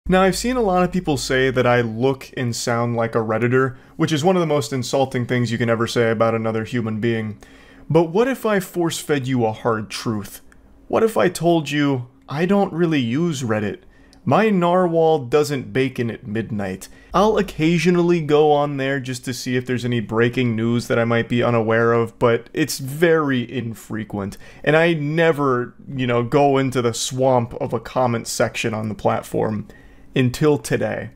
Now, I've seen a lot of people say that I look and sound like a Redditor, which is one of the most insulting things you can ever say about another human being. But what if I force-fed you a hard truth? What if I told you, I don't really use Reddit? My narwhal doesn't bacon at midnight. I'll occasionally go on there just to see if there's any breaking news that I might be unaware of, but it's very infrequent. And I never, go into the swamp of a comment section on the platform. Until today.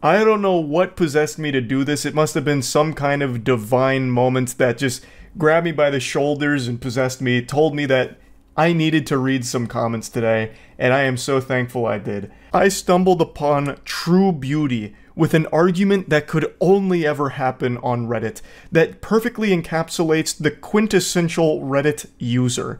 I don't know what possessed me to do this. It must have been some kind of divine moment that just grabbed me by the shoulders and possessed me, told me that I needed to read some comments today, and I am so thankful I did. I stumbled upon true beauty with an argument that could only ever happen on Reddit, that perfectly encapsulates the quintessential Reddit user.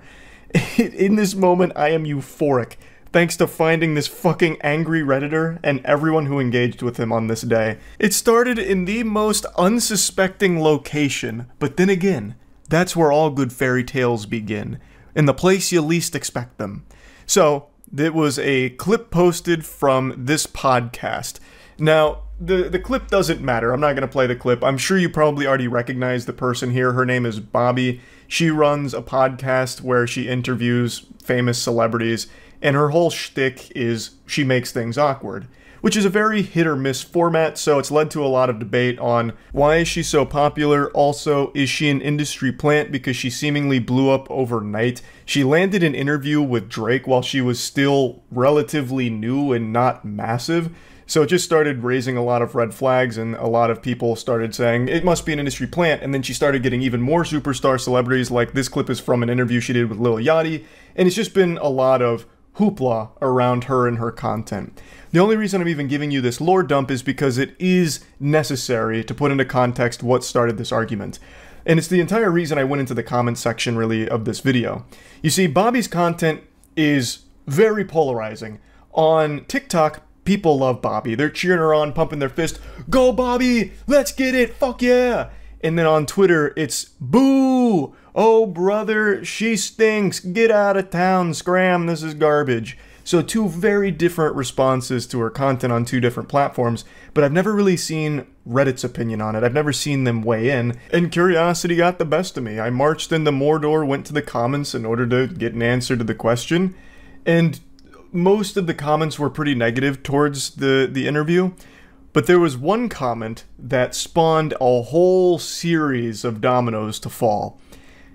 In this moment, I am euphoric, thanks to finding this fucking angry Redditor and everyone who engaged with him on this day. It started in the most unsuspecting location, but then again, that's where all good fairy tales begin, in the place you least expect them. So, it was a clip posted from this podcast. Now, the clip doesn't matter. I'm not going to play the clip. I'm sure you probably already recognize the person here. Her name is Bobby. She runs a podcast where she interviews famous celebrities, and her whole shtick is she makes things awkward, which is a very hit-or-miss format, so it's led to a lot of debate on why is she so popular. Also, is she an industry plant because she seemingly blew up overnight? She landed an interview with Drake while she was still relatively new and not massive, so it just started raising a lot of red flags, and a lot of people started saying it must be an industry plant, and then she started getting even more superstar celebrities. Like, this clip is from an interview she did with Lil Yachty, and it's just been a lot of hoopla around her and her content. The only reason I'm even giving you this lore dump is because it is necessary to put into context what started this argument. And it's the entire reason I went into the comment section, really, of this video. You see, Bobby's content is very polarizing. On TikTok, people love Bobby. They're cheering her on, pumping their fist, "Go Bobby! Let's get it! Fuck yeah!" And then on Twitter, it's "Boo! Oh brother, she stinks! Get out of town, scram, this is garbage." So two very different responses to her content on two different platforms, but I've never really seen Reddit's opinion on it. I've never seen them weigh in, and curiosity got the best of me. I marched into Mordor, went to the comments in order to get an answer to the question, and most of the comments were pretty negative towards the interview. But there was one comment that spawned a whole series of dominoes to fall.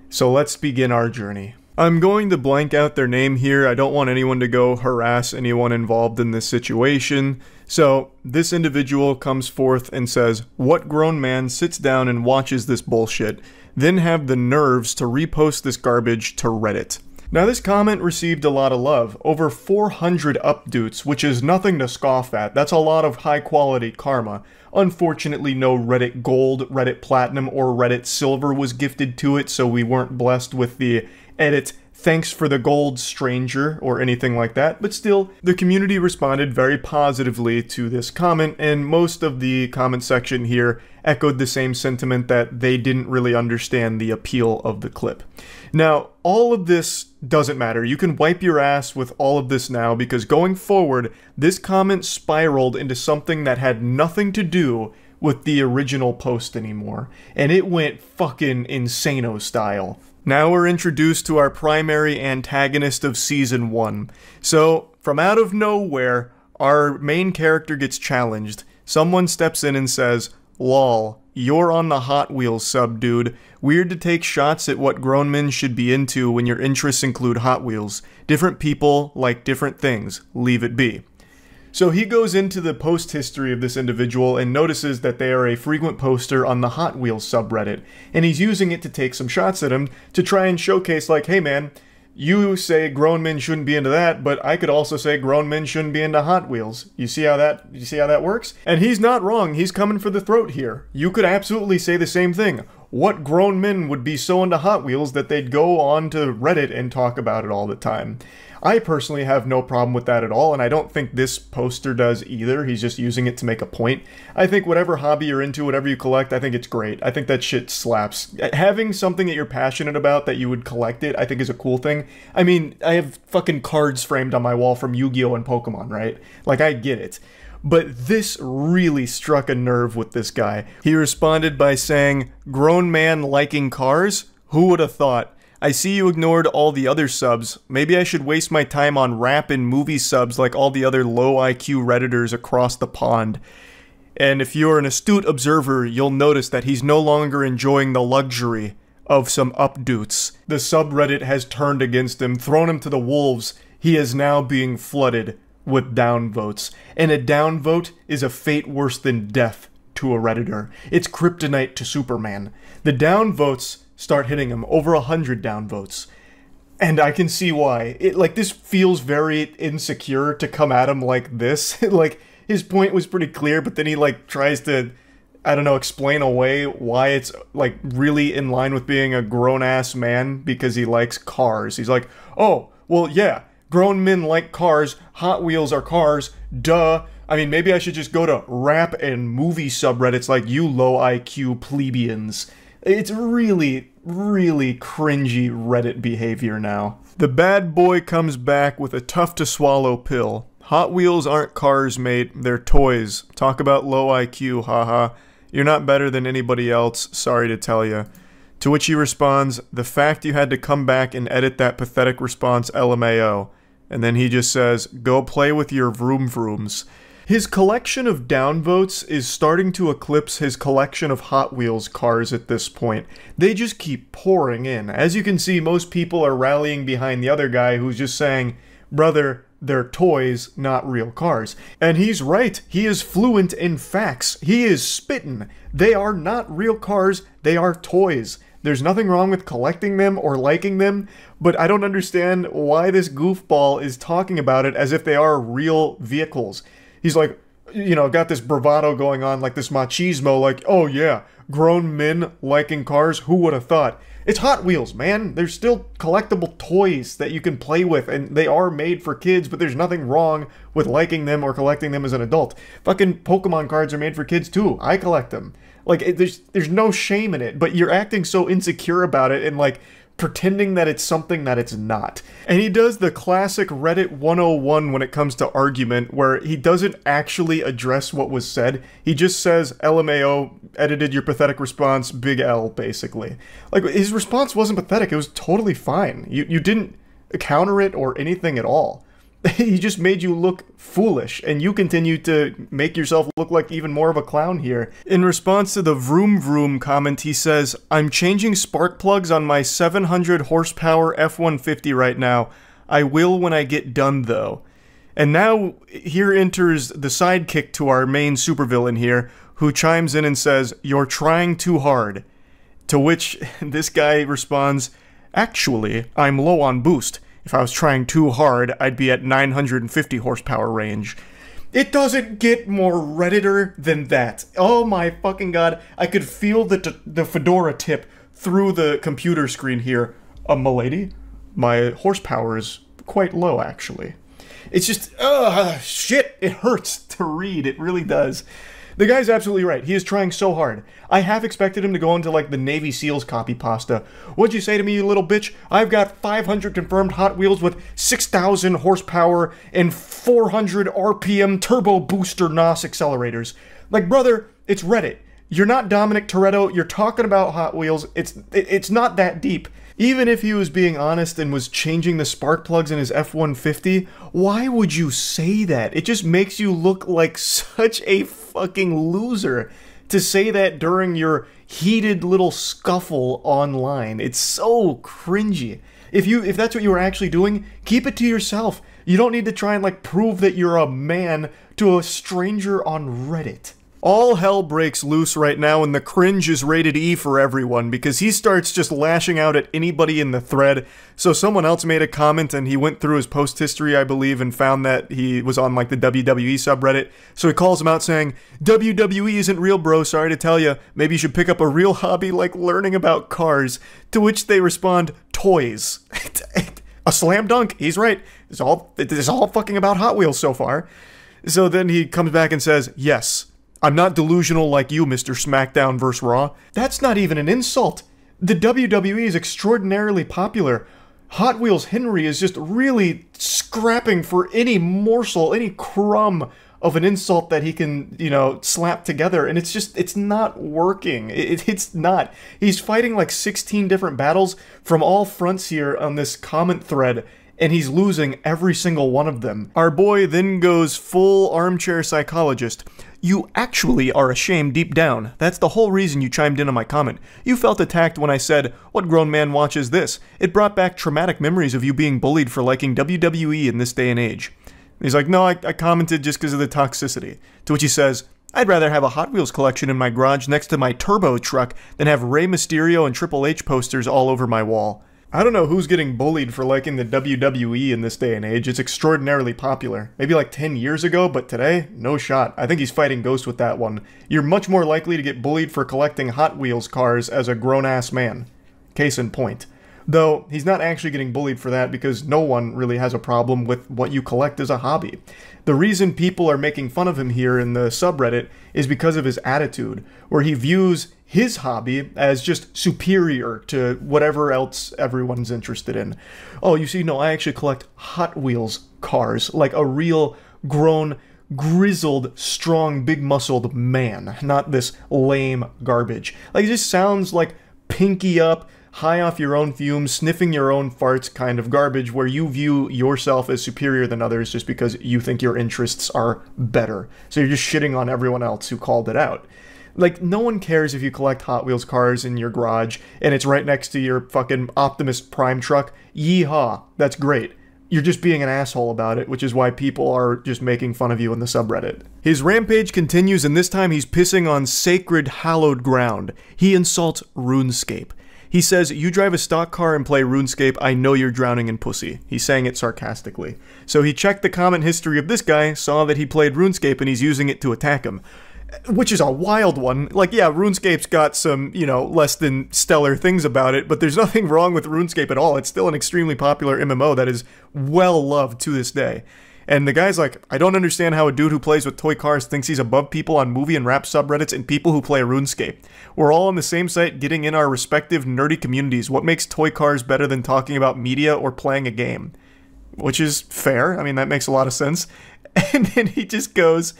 So let's begin our journey. I'm going to blank out their name here. I don't want anyone to go harass anyone involved in this situation. So this individual comes forth and says, "What grown man sits down and watches this bullshit, then have the nerves to repost this garbage to Reddit?" Now this comment received a lot of love, over 400 upvotes, which is nothing to scoff at. That's a lot of high quality karma. Unfortunately, no Reddit Gold, Reddit Platinum, or Reddit Silver was gifted to it, so we weren't blessed with the edit "Thanks for the gold, stranger," or anything like that, but still, the community responded very positively to this comment, and most of the comment section here echoed the same sentiment that they didn't really understand the appeal of the clip. Now, all of this doesn't matter. You can wipe your ass with all of this now, because going forward, this comment spiraled into something that had nothing to do with the original post anymore, and it went fucking insano style. Now we're introduced to our primary antagonist of Season 1. So, from out of nowhere, our main character gets challenged. Someone steps in and says, "Lol, you're on the Hot Wheels sub, dude. Weird to take shots at what grown men should be into when your interests include Hot Wheels. Different people like different things. Leave it be." So he goes into the post history of this individual and notices that they are a frequent poster on the Hot Wheels subreddit, and he's using it to take some shots at him to try and showcase, like, "Hey man, you say grown men shouldn't be into that, but I could also say grown men shouldn't be into Hot Wheels. You see how that works?" And he's not wrong. He's coming for the throat here. You could absolutely say the same thing. What grown men would be so into Hot Wheels that they'd go on to Reddit and talk about it all the time? I personally have no problem with that at all, and I don't think this poster does either. He's just using it to make a point. I think whatever hobby you're into, whatever you collect, I think it's great. I think that shit slaps. Having something that you're passionate about that you would collect it, I think is a cool thing. I mean, I have fucking cards framed on my wall from Yu-Gi-Oh! And Pokemon, right? Like, I get it. But this really struck a nerve with this guy. He responded by saying, "Grown man liking cars? Who would have thought? I see you ignored all the other subs. Maybe I should waste my time on rap and movie subs like all the other low IQ Redditors across the pond." And if you're an astute observer, you'll notice that he's no longer enjoying the luxury of some updoots. The subreddit has turned against him, thrown him to the wolves. He is now being flooded with downvotes. And a downvote is a fate worse than death to a Redditor. It's kryptonite to Superman. The downvotes start hitting him, over 100 downvotes. And I can see why. This feels very insecure to come at him like this. Like, his point was pretty clear, but then he, tries to, I don't know, explain away why it's, really in line with being a grown-ass man because he likes cars. He's like, oh, well, yeah, grown men like cars, Hot Wheels are cars, duh. I mean, maybe I should just go to rap and movie subreddits like you low IQ plebeians. It's really, really cringy Reddit behavior now. The bad boy comes back with a tough-to-swallow pill. Hot Wheels aren't cars, mate. They're toys. Talk about low IQ, haha. You're not better than anybody else, sorry to tell ya. To which he responds, the fact you had to come back and edit that pathetic response, LMAO. And then he just says, go play with your vroom vrooms. His collection of downvotes is starting to eclipse his collection of Hot Wheels cars at this point. They just keep pouring in. As you can see, most people are rallying behind the other guy who's just saying, brother, they're toys, not real cars. And he's right. He is fluent in facts. He is spittin'. They are not real cars. They are toys. There's nothing wrong with collecting them or liking them, but I don't understand why this goofball is talking about it as if they are real vehicles. He's like, you know, got this bravado going on, like this machismo, like, oh yeah, grown men liking cars, who would have thought? It's Hot Wheels, man. They're still collectible toys that you can play with, and they are made for kids, but there's nothing wrong with liking them or collecting them as an adult. Fucking Pokemon cards are made for kids too. I collect them. Like, there's no shame in it, but you're acting so insecure about it and, like, pretending that it's something that it's not. And he does the classic Reddit 101 when it comes to argument, where he doesn't actually address what was said. He just says, LMAO, edited your pathetic response, big L, basically. Like, his response wasn't pathetic, it was totally fine. You didn't counter it or anything at all. He just made you look foolish, and you continue to make yourself look like even more of a clown here. In response to the vroom vroom comment, he says, I'm changing spark plugs on my 700 horsepower F-150 right now. I will when I get done, though. And now, here enters the sidekick to our main supervillain here, who chimes in and says, you're trying too hard. To which this guy responds, actually, I'm low on boost. If I was trying too hard, I'd be at 950 horsepower range. It doesn't get more Redditor than that. Oh my fucking god. I could feel the fedora tip through the computer screen here. Milady? My horsepower is quite low, actually. It's just, shit, it hurts to read. It really does. The guy's absolutely right. He is trying so hard. I half expected him to go into, like, the Navy SEALs copy pasta. What'd you say to me, you little bitch? I've got 500 confirmed Hot Wheels with 6,000 horsepower and 400 RPM turbo booster NOS accelerators. Like, brother, it's Reddit. You're not Dominic Toretto. You're talking about Hot Wheels. It's not that deep. Even if he was being honest and was changing the spark plugs in his F-150, why would you say that? It just makes you look like such a fucking loser to say that during your heated little scuffle online. It's so cringy. If that's what you were actually doing, keep it to yourself. You don't need to try and, like, prove that you're a man to a stranger on Reddit. All hell breaks loose right now, and the cringe is rated E for everyone, because he starts just lashing out at anybody in the thread. So someone else made a comment, and he went through his post history, I believe, and found that he was on, like, the WWE subreddit. So he calls him out saying, WWE isn't real, bro, sorry to tell ya. Maybe you should pick up a real hobby like learning about cars. To which they respond, toys. A slam dunk. He's right. It's all fucking about Hot Wheels so far. So then he comes back and says, yes, I'm not delusional like you, Mr. SmackDown vs. Raw. That's not even an insult. The WWE is extraordinarily popular. Hot Wheels Henry is just really scrapping for any morsel, any crumb of an insult that he can, slap together. And it's not working. It's not. He's fighting like 16 different battles from all fronts here on this comment thread, and he's losing every single one of them. Our boy then goes full armchair psychologist. You actually are ashamed deep down. That's the whole reason you chimed in on my comment. You felt attacked when I said, what grown man watches this? It brought back traumatic memories of you being bullied for liking WWE in this day and age. And he's like, no, I commented just because of the toxicity. To which he says, I'd rather have a Hot Wheels collection in my garage next to my turbo truck than have Rey Mysterio and Triple H posters all over my wall. I don't know who's getting bullied for liking the WWE in this day and age. It's extraordinarily popular. Maybe like 10 years ago, but today, no shot. I think he's fighting ghosts with that one. You're much more likely to get bullied for collecting Hot Wheels cars as a grown-ass man. Case in point. Though, he's not actually getting bullied for that because no one really has a problem with what you collect as a hobby. The reason people are making fun of him here in the subreddit is because of his attitude, where he views his hobby as just superior to whatever else everyone's interested in. Oh, you see, no, I actually collect Hot Wheels cars, like a real grown, grizzled, strong, big-muscled man, not this lame garbage. Like, it just sounds like pinky up, high off your own fumes, sniffing your own farts kind of garbage where you view yourself as superior than others just because you think your interests are better. So you're just shitting on everyone else who called it out. Like, no one cares if you collect Hot Wheels cars in your garage and it's right next to your fucking Optimus Prime truck. Yeehaw. That's great. You're just being an asshole about it, which is why people are just making fun of you in the subreddit. His rampage continues, and this time he's pissing on sacred, hallowed ground. He insults RuneScape. He says, you drive a stock car and play RuneScape, I know you're drowning in pussy. He's saying it sarcastically. So he checked the comment history of this guy, saw that he played RuneScape, and he's using it to attack him. Which is a wild one. Like, yeah, RuneScape's got some, less than stellar things about it, but there's nothing wrong with RuneScape at all. It's still an extremely popular MMO that is well loved to this day. And the guy's like, I don't understand how a dude who plays with toy cars thinks he's above people on movie and rap subreddits and people who play RuneScape. We're all on the same site getting in our respective nerdy communities. What makes toy cars better than talking about media or playing a game? Which is fair. I mean, that makes a lot of sense. And then he just goes,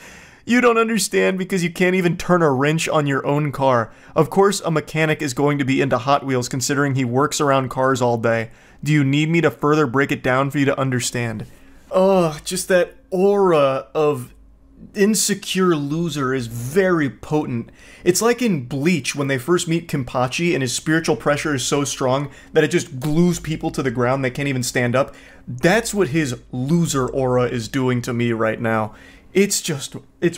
you don't understand because you can't even turn a wrench on your own car. Of course, a mechanic is going to be into Hot Wheels considering he works around cars all day. Do you need me to further break it down for you to understand? Oh, just that aura of insecure loser is very potent. It's like in Bleach when they first meet Kenpachi and his spiritual pressure is so strong that it just glues people to the ground, they can't even stand up. That's what his loser aura is doing to me right now. It's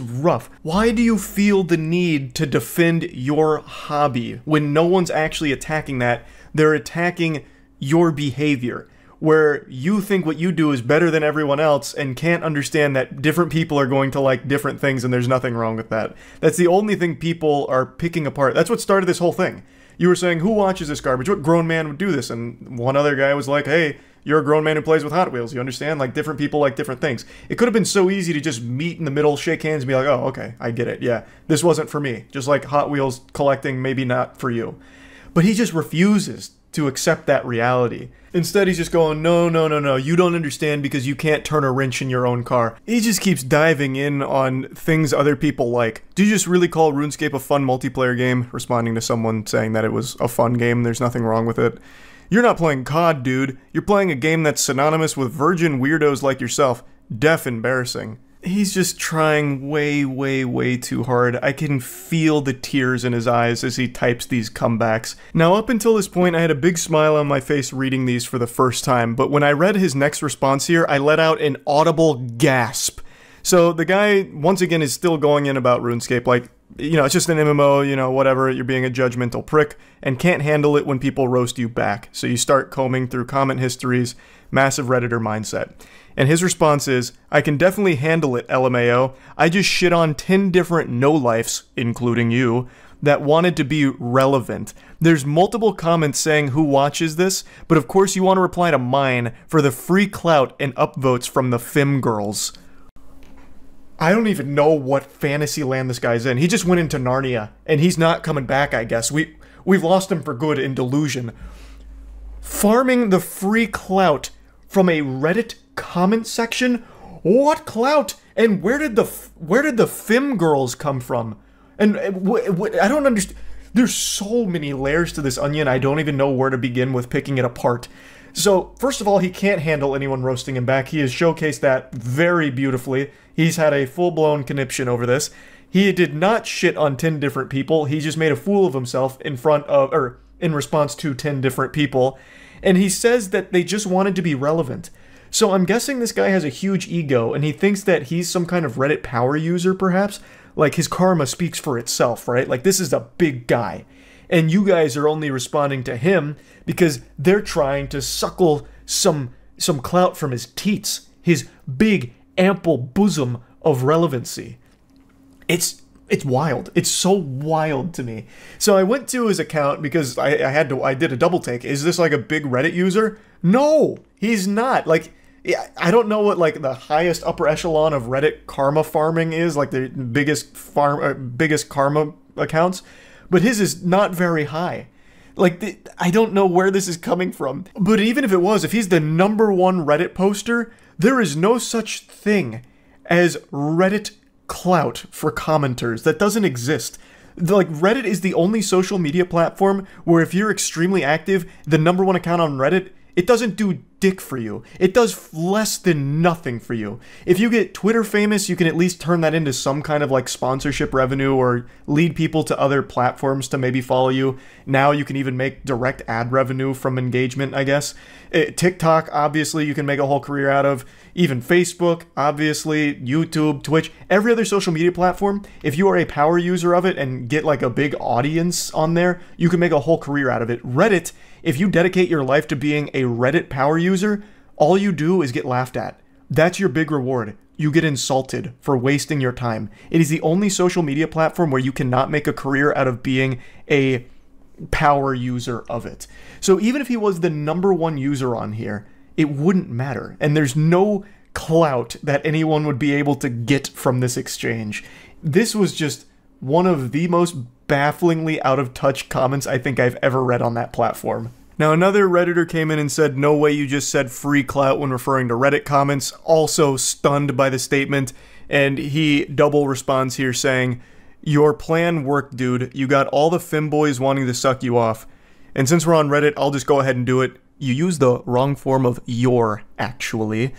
rough. Why do you feel the need to defend your hobby when no one's actually attacking that? They're attacking your behavior, where you think what you do is better than everyone else and can't understand that different people are going to like different things and there's nothing wrong with that. That's the only thing people are picking apart. That's what started this whole thing. You were saying, who watches this garbage? What grown man would do this? And one other guy was like, hey, you're a grown man who plays with Hot Wheels. You understand? Like, different people like different things. It could have been so easy to just meet in the middle, shake hands, and be like, oh, okay, I get it. Yeah, this wasn't for me. Just like Hot Wheels collecting, maybe not for you. But he just refuses to accept that reality. Instead, he's just going, no, you don't understand because you can't turn a wrench in your own car. He just keeps diving in on things other people like. Do you just really call RuneScape a fun multiplayer game? Responding to someone saying that it was a fun game, there's nothing wrong with it. You're not playing COD, dude. You're playing a game that's synonymous with virgin weirdos like yourself. Deaf embarrassing. He's just trying way too hard. I can feel the tears in his eyes as he types these comebacks. Now, up until this point, I had a big smile on my face reading these for the first time, but when I read his next response here, I let out an audible gasp. So the guy, once again, is still going in about RuneScape, like, it's just an MMO, whatever, you're being a judgmental prick, and can't handle it when people roast you back. So you start combing through comment histories, massive Redditor mindset. And his response is, I can definitely handle it, LMAO. I just shit on 10 different no-lifes, including you, that wanted to be relevant. There's multiple comments saying who watches this, but of course you want to reply to mine for the free clout and upvotes from the Fem girls. I don't even know what fantasy land this guy's in. He just went into Narnia, and he's not coming back, I guess. We've lost him for good in delusion. Farming the free clout from a Reddit comment section? What clout? And where did the Fem girls come from? And I don't understand. There's so many layers to this onion, I don't even know where to begin with picking it apart. So, first of all, he can't handle anyone roasting him back. He has showcased that very beautifully. He's had a full-blown conniption over this. He did not shit on 10 different people. He just made a fool of himself in response to 10 different people. And he says that they just wanted to be relevant. So I'm guessing this guy has a huge ego, and he thinks that he's some kind of Reddit power user, perhaps? Like, his karma speaks for itself, right? Like, this is a big guy. And you guys are only responding to him because they're trying to suckle some clout from his teats, his big, ample bosom of relevancy. It's wild. It's so wild to me. So I went to his account because I did a double take. Is this like a big Reddit user? No, he's not. Like, I don't know what like the highest upper echelon of Reddit karma farming is, like the biggest karma accounts, but his is not very high. Like, I don't know where this is coming from. But even if it was, if he's the #1 Reddit poster, there is no such thing as Reddit clout for commenters. That doesn't exist. Like, Reddit is the only social media platform where if you're extremely active, the #1 account on Reddit, it doesn't do dick for you. It does less than nothing for you. If you get Twitter famous, you can at least turn that into some kind of like sponsorship revenue or lead people to other platforms to maybe follow you. Now you can even make direct ad revenue from engagement, I guess. TikTok, obviously, you can make a whole career out of. Even Facebook, obviously, YouTube, Twitch, every other social media platform, if you are a power user of it and get like a big audience on there, you can make a whole career out of it. Reddit, if you dedicate your life to being a Reddit power user, all you do is get laughed at. That's your big reward. You get insulted for wasting your time. It is the only social media platform where you cannot make a career out of being a power user of it. So even if he was the #1 user on here, it wouldn't matter. And there's no clout that anyone would be able to get from this exchange. This was just one of the most bafflingly out of touch comments I think I've ever read on that platform. Now, another Redditor came in and said, no way you just said free clout when referring to Reddit comments, also stunned by the statement, and he double responds here saying, your plan worked, dude. You got all the femboys wanting to suck you off. And since we're on Reddit, I'll just go ahead and do it. You used the wrong form of your, actually.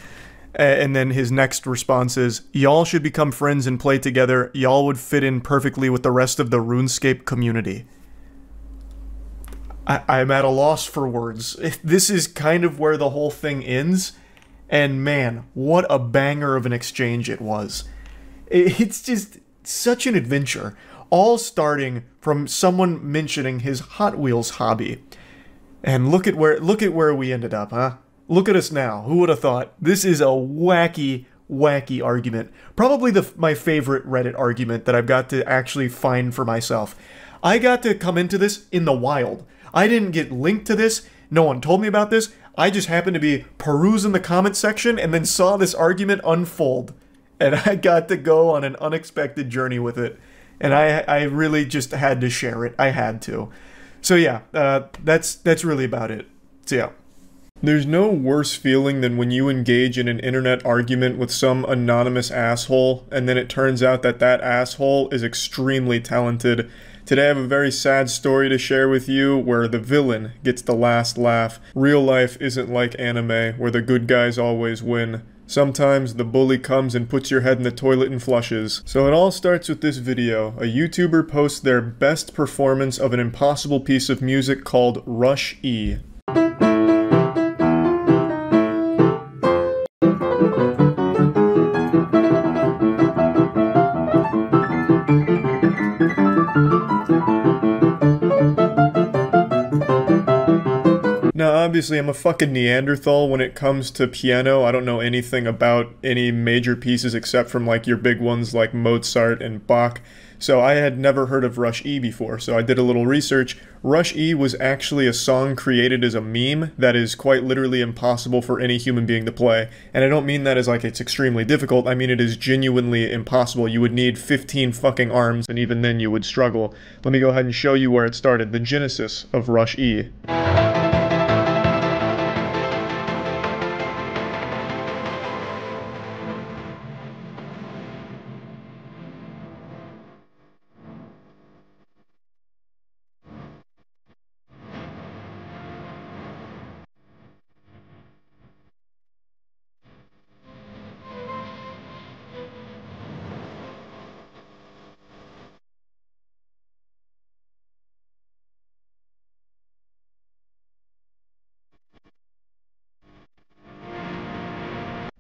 And then his next response is, y'all should become friends and play together. Y'all would fit in perfectly with the rest of the RuneScape community. I'm at a loss for words. This is kind of where the whole thing ends. And man, what a banger of an exchange it was. It's just such an adventure. All starting from someone mentioning his Hot Wheels hobby. And look at where we ended up, huh? Look at us now. Who would have thought? This is a wacky, wacky argument. Probably my favorite Reddit argument that I've got to actually find for myself. I got to come into this in the wild. I didn't get linked to this. No one told me about this. I just happened to be perusing the comment section and then saw this argument unfold. And I got to go on an unexpected journey with it. And I really just had to share it. I had to. So yeah, that's really about it. So yeah. There's no worse feeling than when you engage in an internet argument with some anonymous asshole, and then it turns out that that asshole is extremely talented. Today I have a very sad story to share with you where the villain gets the last laugh. Real life isn't like anime, where the good guys always win. Sometimes the bully comes and puts your head in the toilet and flushes. So it all starts with this video. A YouTuber posts their best performance of an impossible piece of music called Rush E. Now obviously I'm a fucking Neanderthal when it comes to piano. I don't know anything about any major pieces except from like your big ones like Mozart and Bach. So I had never heard of Rush E before, so I did a little research. Rush E was actually a song created as a meme that is quite literally impossible for any human being to play. And I don't mean that as like it's extremely difficult, I mean it is genuinely impossible. You would need 15 fucking arms, and even then you would struggle. Let me go ahead and show you where it started, the genesis of Rush E.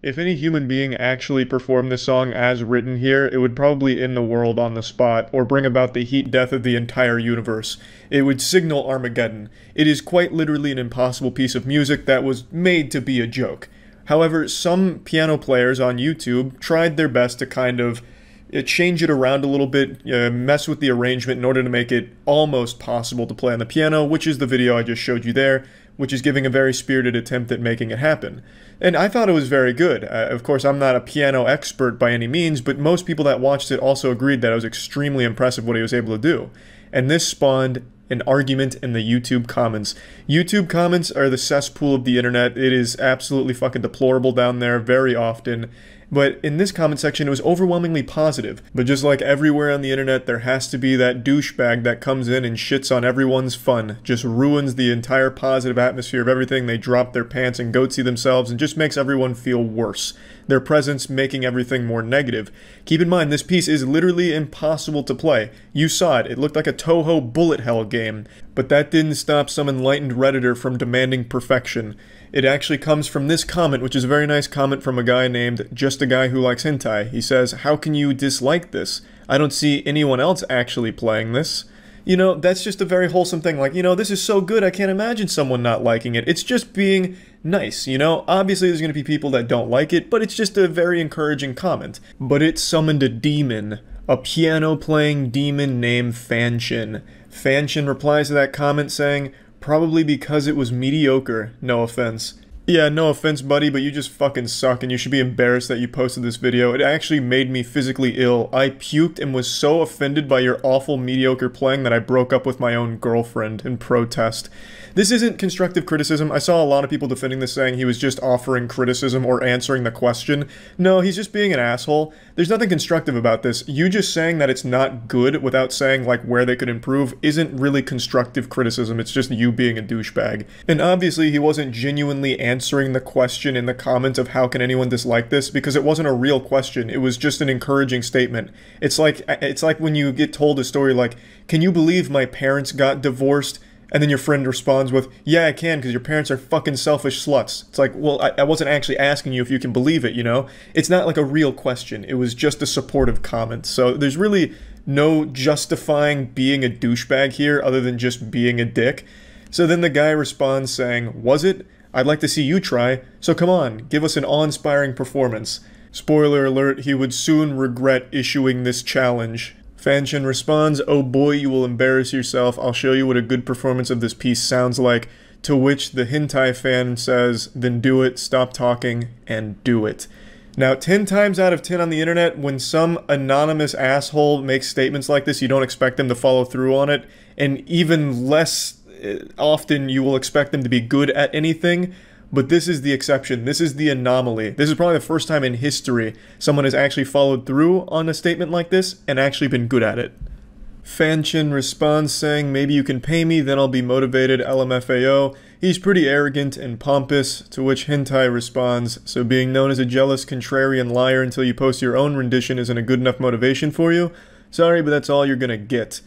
If any human being actually performed this song as written here, it would probably end the world on the spot, or bring about the heat death of the entire universe. It would signal Armageddon. It is quite literally an impossible piece of music that was made to be a joke. However, some piano players on YouTube tried their best to kind of change it around a little bit, mess with the arrangement in order to make it almost possible to play on the piano, which is the video I just showed you there, which is giving a very spirited attempt at making it happen. And I thought it was very good. Of course, I'm not a piano expert by any means, but most people that watched it also agreed that it was extremely impressive what he was able to do. And this spawned an argument in the YouTube comments. YouTube comments are the cesspool of the internet. It is absolutely fucking deplorable down there very often. But in this comment section, it was overwhelmingly positive. But just like everywhere on the internet, there has to be that douchebag that comes in and shits on everyone's fun, just ruins the entire positive atmosphere of everything. They drop their pants and goatsy themselves and just makes everyone feel worse. Their presence making everything more negative. Keep in mind, this piece is literally impossible to play. You saw it. It looked like a Toho bullet hell game. But that didn't stop some enlightened Redditor from demanding perfection. It actually comes from this comment, which is a very nice comment from a guy named Just a Guy Who Likes Hentai. He says, "How can you dislike this? I don't see anyone else actually playing this." You know, that's just a very wholesome thing. Like, you know, this is so good, I can't imagine someone not liking it. It's just being nice, you know? Obviously, there's going to be people that don't like it, but it's just a very encouraging comment. But it summoned a demon. A piano-playing demon named Fanshin. Fanshin replies to that comment saying, "Probably because it was mediocre, no offense." Yeah, no offense, buddy, but you just fucking suck and you should be embarrassed that you posted this video. It actually made me physically ill. I puked and was so offended by your awful mediocre playing that I broke up with my own girlfriend in protest. This isn't constructive criticism. I saw a lot of people defending this saying he was just offering criticism or answering the question. No, he's just being an asshole. There's nothing constructive about this. You just saying that it's not good without saying like where they could improve isn't really constructive criticism. It's just you being a douchebag. And obviously he wasn't genuinely answering the question in the comments of how can anyone dislike this, because it wasn't a real question. It was just an encouraging statement. It's like when you get told a story like, "Can you believe my parents got divorced?" And then your friend responds with, "Yeah, I can, because your parents are fucking selfish sluts." It's like, well, I wasn't actually asking you if you can believe it, you know? It's not like a real question. It was just a supportive comment. So there's really no justifying being a douchebag here other than just being a dick. So then the guy responds saying, "Was it? I'd like to see you try. So come on, give us an awe-inspiring performance." Spoiler alert, he would soon regret issuing this challenge. Fanshin responds, "Oh boy, you will embarrass yourself. I'll show you what a good performance of this piece sounds like." To which the hentai fan says, "Then do it, stop talking, and do it." Now, 10 times out of 10 on the internet, when some anonymous asshole makes statements like this, you don't expect them to follow through on it, and even less often you will expect them to be good at anything. But this is the exception. This is the anomaly. This is probably the first time in history someone has actually followed through on a statement like this and actually been good at it. Fanshin responds saying, "Maybe you can pay me, then I'll be motivated, LMFAO. He's pretty arrogant and pompous," to which Hentai responds, "So being known as a jealous, contrarian liar until you post your own rendition isn't a good enough motivation for you? Sorry, but that's all you're gonna get."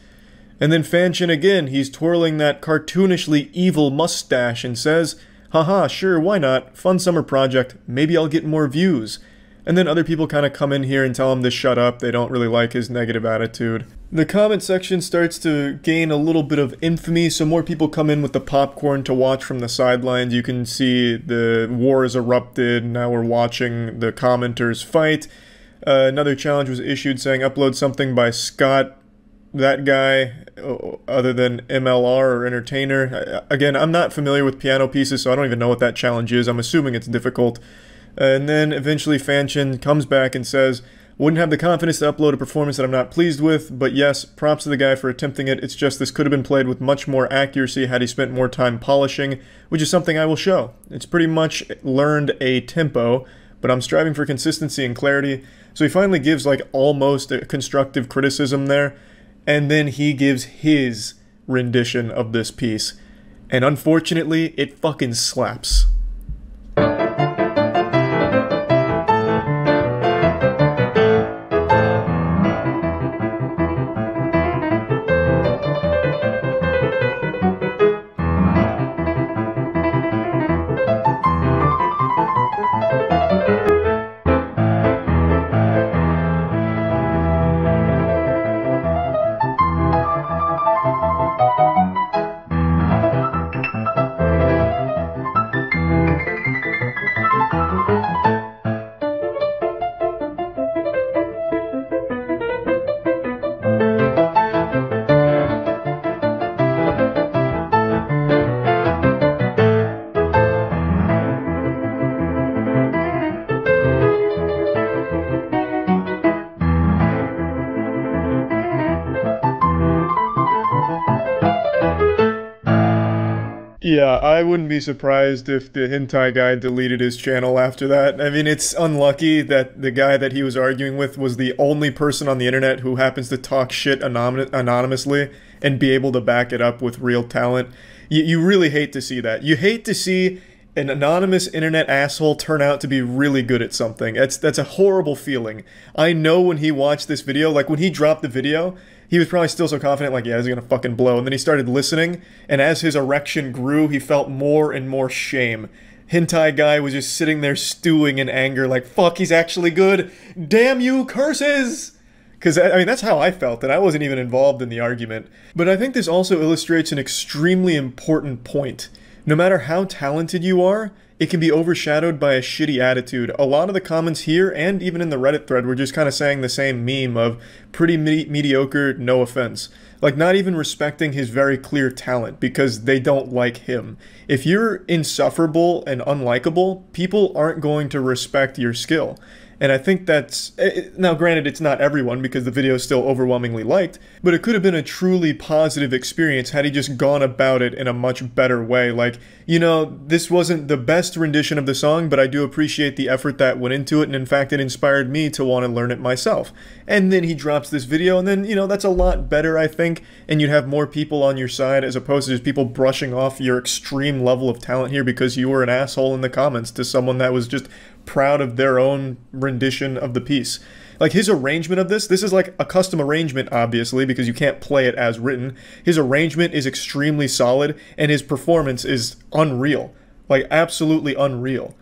And then Fanshin again, he's twirling that cartoonishly evil mustache and says, "Haha, sure, why not? Fun summer project. Maybe I'll get more views." And then other people kind of come in here and tell him to shut up. They don't really like his negative attitude. The comment section starts to gain a little bit of infamy, so more people come in with the popcorn to watch from the sidelines. You can see the war has erupted. Now we're watching the commenters fight. Another challenge was issued saying upload something by Scott, that guy, other than MLR or Entertainer. Again, I'm not familiar with piano pieces, so I don't even know what that challenge is. I'm assuming it's difficult. And then eventually Fanchin comes back and says, wouldn't have the confidence to upload a performance that I'm not pleased with, but yes, props to the guy for attempting it. It's just this could have been played with much more accuracy had he spent more time polishing, which is something I will show. It's pretty much learned a tempo, but I'm striving for consistency and clarity. So he finally gives like almost a constructive criticism there, and then he gives his rendition of this piece. And unfortunately, it fucking slaps. Yeah, I wouldn't be surprised if the hentai guy deleted his channel after that. I mean, it's unlucky that the guy that he was arguing with was the only person on the internet who happens to talk shit anonymously and be able to back it up with real talent. You really hate to see that. You hate to see an anonymous internet asshole turn out to be really good at something. That's a horrible feeling. I know when he watched this video, like when he dropped the video, he was probably still so confident, like, yeah, this is gonna fucking blow. And then he started listening, and as his erection grew, he felt more and more shame. Hentai guy was just sitting there stewing in anger, like, fuck, he's actually good. Damn you, curses! Because, I mean, that's how I felt, and I wasn't even involved in the argument. But I think this also illustrates an extremely important point. No matter how talented you are, it can be overshadowed by a shitty attitude. A lot of the comments here, and even in the Reddit thread, were just kind of saying the same meme of pretty mediocre, no offense. Like, not even respecting his very clear talent, because they don't like him. If you're insufferable and unlikable, people aren't going to respect your skill. And I think that's... Now, granted, it's not everyone, because the video is still overwhelmingly liked, but it could have been a truly positive experience had he just gone about it in a much better way. Like, you know, this wasn't the best rendition of the song, but I do appreciate the effort that went into it, and in fact, it inspired me to want to learn it myself. And then he drops this video, and then, you know, that's a lot better, I think, and you'd have more people on your side, as opposed to just people brushing off your extreme level of talent here because you were an asshole in the comments to someone that was just proud of their own rendition of the piece. Like, his arrangement of this is like a custom arrangement, obviously, because you can't play it as written. His arrangement is extremely solid, and his performance is unreal. Like, absolutely unreal.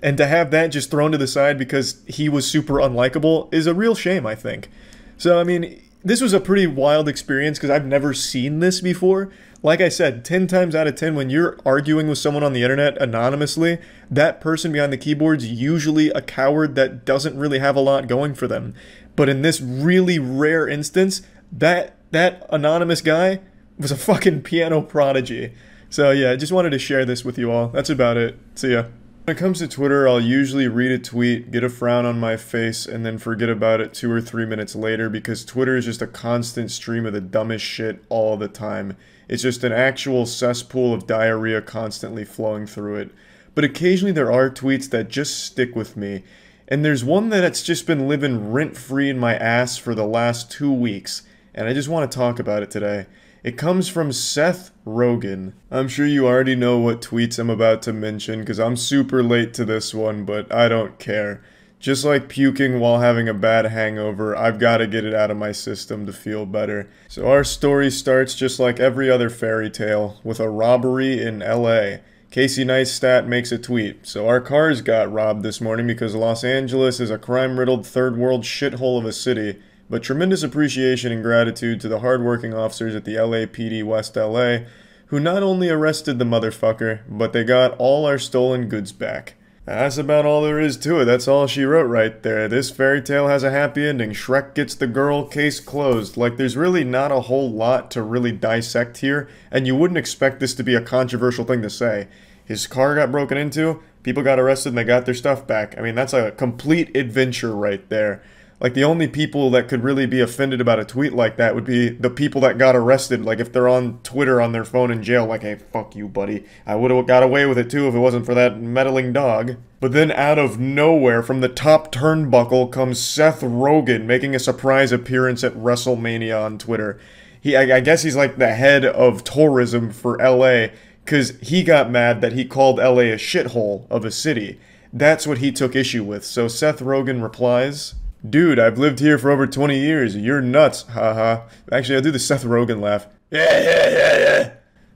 And to have that just thrown to the side because he was super unlikable is a real shame, I think. So, I mean, this was a pretty wild experience because I've never seen this before. Like I said, 10 times out of 10, when you're arguing with someone on the internet anonymously, that person behind the keyboard's usually a coward that doesn't really have a lot going for them. But in this really rare instance, that anonymous guy was a fucking piano prodigy. So yeah, I just wanted to share this with you all. That's about it. See ya. When it comes to Twitter, I'll usually read a tweet, get a frown on my face, and then forget about it 2 or 3 minutes later because Twitter is just a constant stream of the dumbest shit all the time. It's just an actual cesspool of diarrhea constantly flowing through it. But occasionally there are tweets that just stick with me. And there's one that's just been living rent-free in my ass for the last 2 weeks. And I just want to talk about it today. It comes from Seth Rogen. I'm sure you already know what tweets I'm about to mention because I'm super late to this one, but I don't care. Just like puking while having a bad hangover, I've got to get it out of my system to feel better. So our story starts just like every other fairy tale, with a robbery in LA. Casey Neistat makes a tweet. So our cars got robbed this morning because Los Angeles is a crime-riddled third world shithole of a city, but tremendous appreciation and gratitude to the hardworking officers at the LAPD West LA, who not only arrested the motherfucker, but they got all our stolen goods back. That's about all there is to it. That's all she wrote right there. This fairy tale has a happy ending. Shrek gets the girl, case closed. Like, there's really not a whole lot to really dissect here, and you wouldn't expect this to be a controversial thing to say. His car got broken into, people got arrested, and they got their stuff back. I mean, that's a complete adventure right there. Like, the only people that could really be offended about a tweet like that would be the people that got arrested. Like, if they're on Twitter on their phone in jail, like, hey, fuck you, buddy. I would have got away with it, too, if it wasn't for that meddling dog. But then out of nowhere, from the top turnbuckle, comes Seth Rogen making a surprise appearance at WrestleMania on Twitter. I guess he's like the head of tourism for LA, because he got mad that he called LA a shithole of a city. That's what he took issue with. So Seth Rogen replies, "Dude, I've lived here for over 20 years. You're nuts, haha." Actually, I'll do the Seth Rogen laugh. Yeah.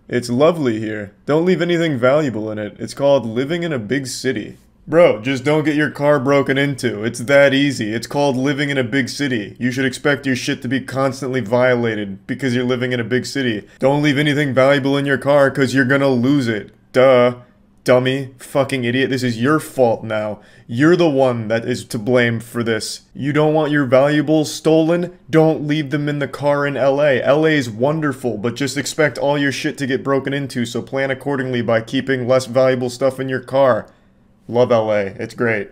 It's lovely here. Don't leave anything valuable in it. It's called living in a big city. Bro, just don't get your car broken into. It's that easy. It's called living in a big city. You should expect your shit to be constantly violated because you're living in a big city. Don't leave anything valuable in your car because you're gonna lose it. Duh. Dummy, fucking idiot, this is your fault now. You're the one that is to blame for this. You don't want your valuables stolen? Don't leave them in the car in LA. LA is wonderful, but just expect all your shit to get broken into, so plan accordingly by keeping less valuable stuff in your car. Love LA, it's great.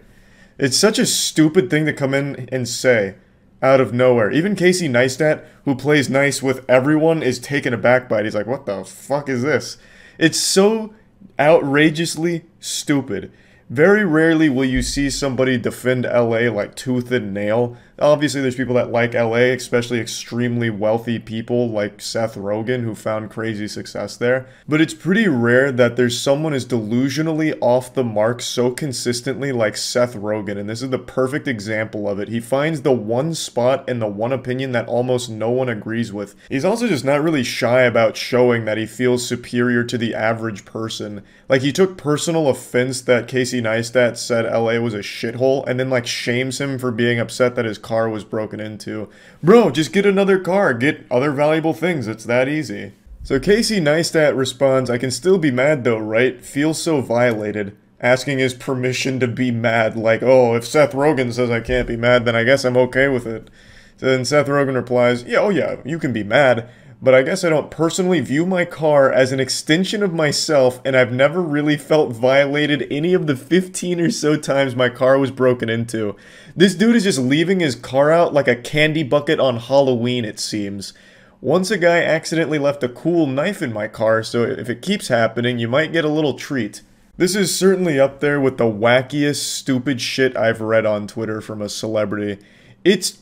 It's such a stupid thing to come in and say out of nowhere. Even Casey Neistat, who plays nice with everyone, is taken aback by it. He's like, what the fuck is this? It's so outrageously stupid. Very rarely will you see somebody defend LA like tooth and nail. Obviously, there's people that like LA, especially extremely wealthy people like Seth Rogen, who found crazy success there. But it's pretty rare that there's someone as delusionally off the mark so consistently like Seth Rogen, and this is the perfect example of it. He finds the one spot and the one opinion that almost no one agrees with. He's also just not really shy about showing that he feels superior to the average person. Like, he took personal offense that Casey Neistat said LA was a shithole, and then like shames him for being upset that his car was broken into. Bro, just get another car, get other valuable things, it's that easy. So Casey Neistat responds, "I can still be mad though, right? Feel so violated." Asking his permission to be mad, like, oh, if Seth Rogen says I can't be mad, then I guess I'm okay with it. So then Seth Rogen replies, yeah, oh yeah, you can be mad, but I guess I don't personally view my car as an extension of myself, and I've never really felt violated any of the 15 or so times my car was broken into. This dude is just leaving his car out like a candy bucket on Halloween, it seems. Once a guy accidentally left a cool knife in my car, so if it keeps happening, you might get a little treat. This is certainly up there with the wackiest, stupid shit I've read on Twitter from a celebrity. It's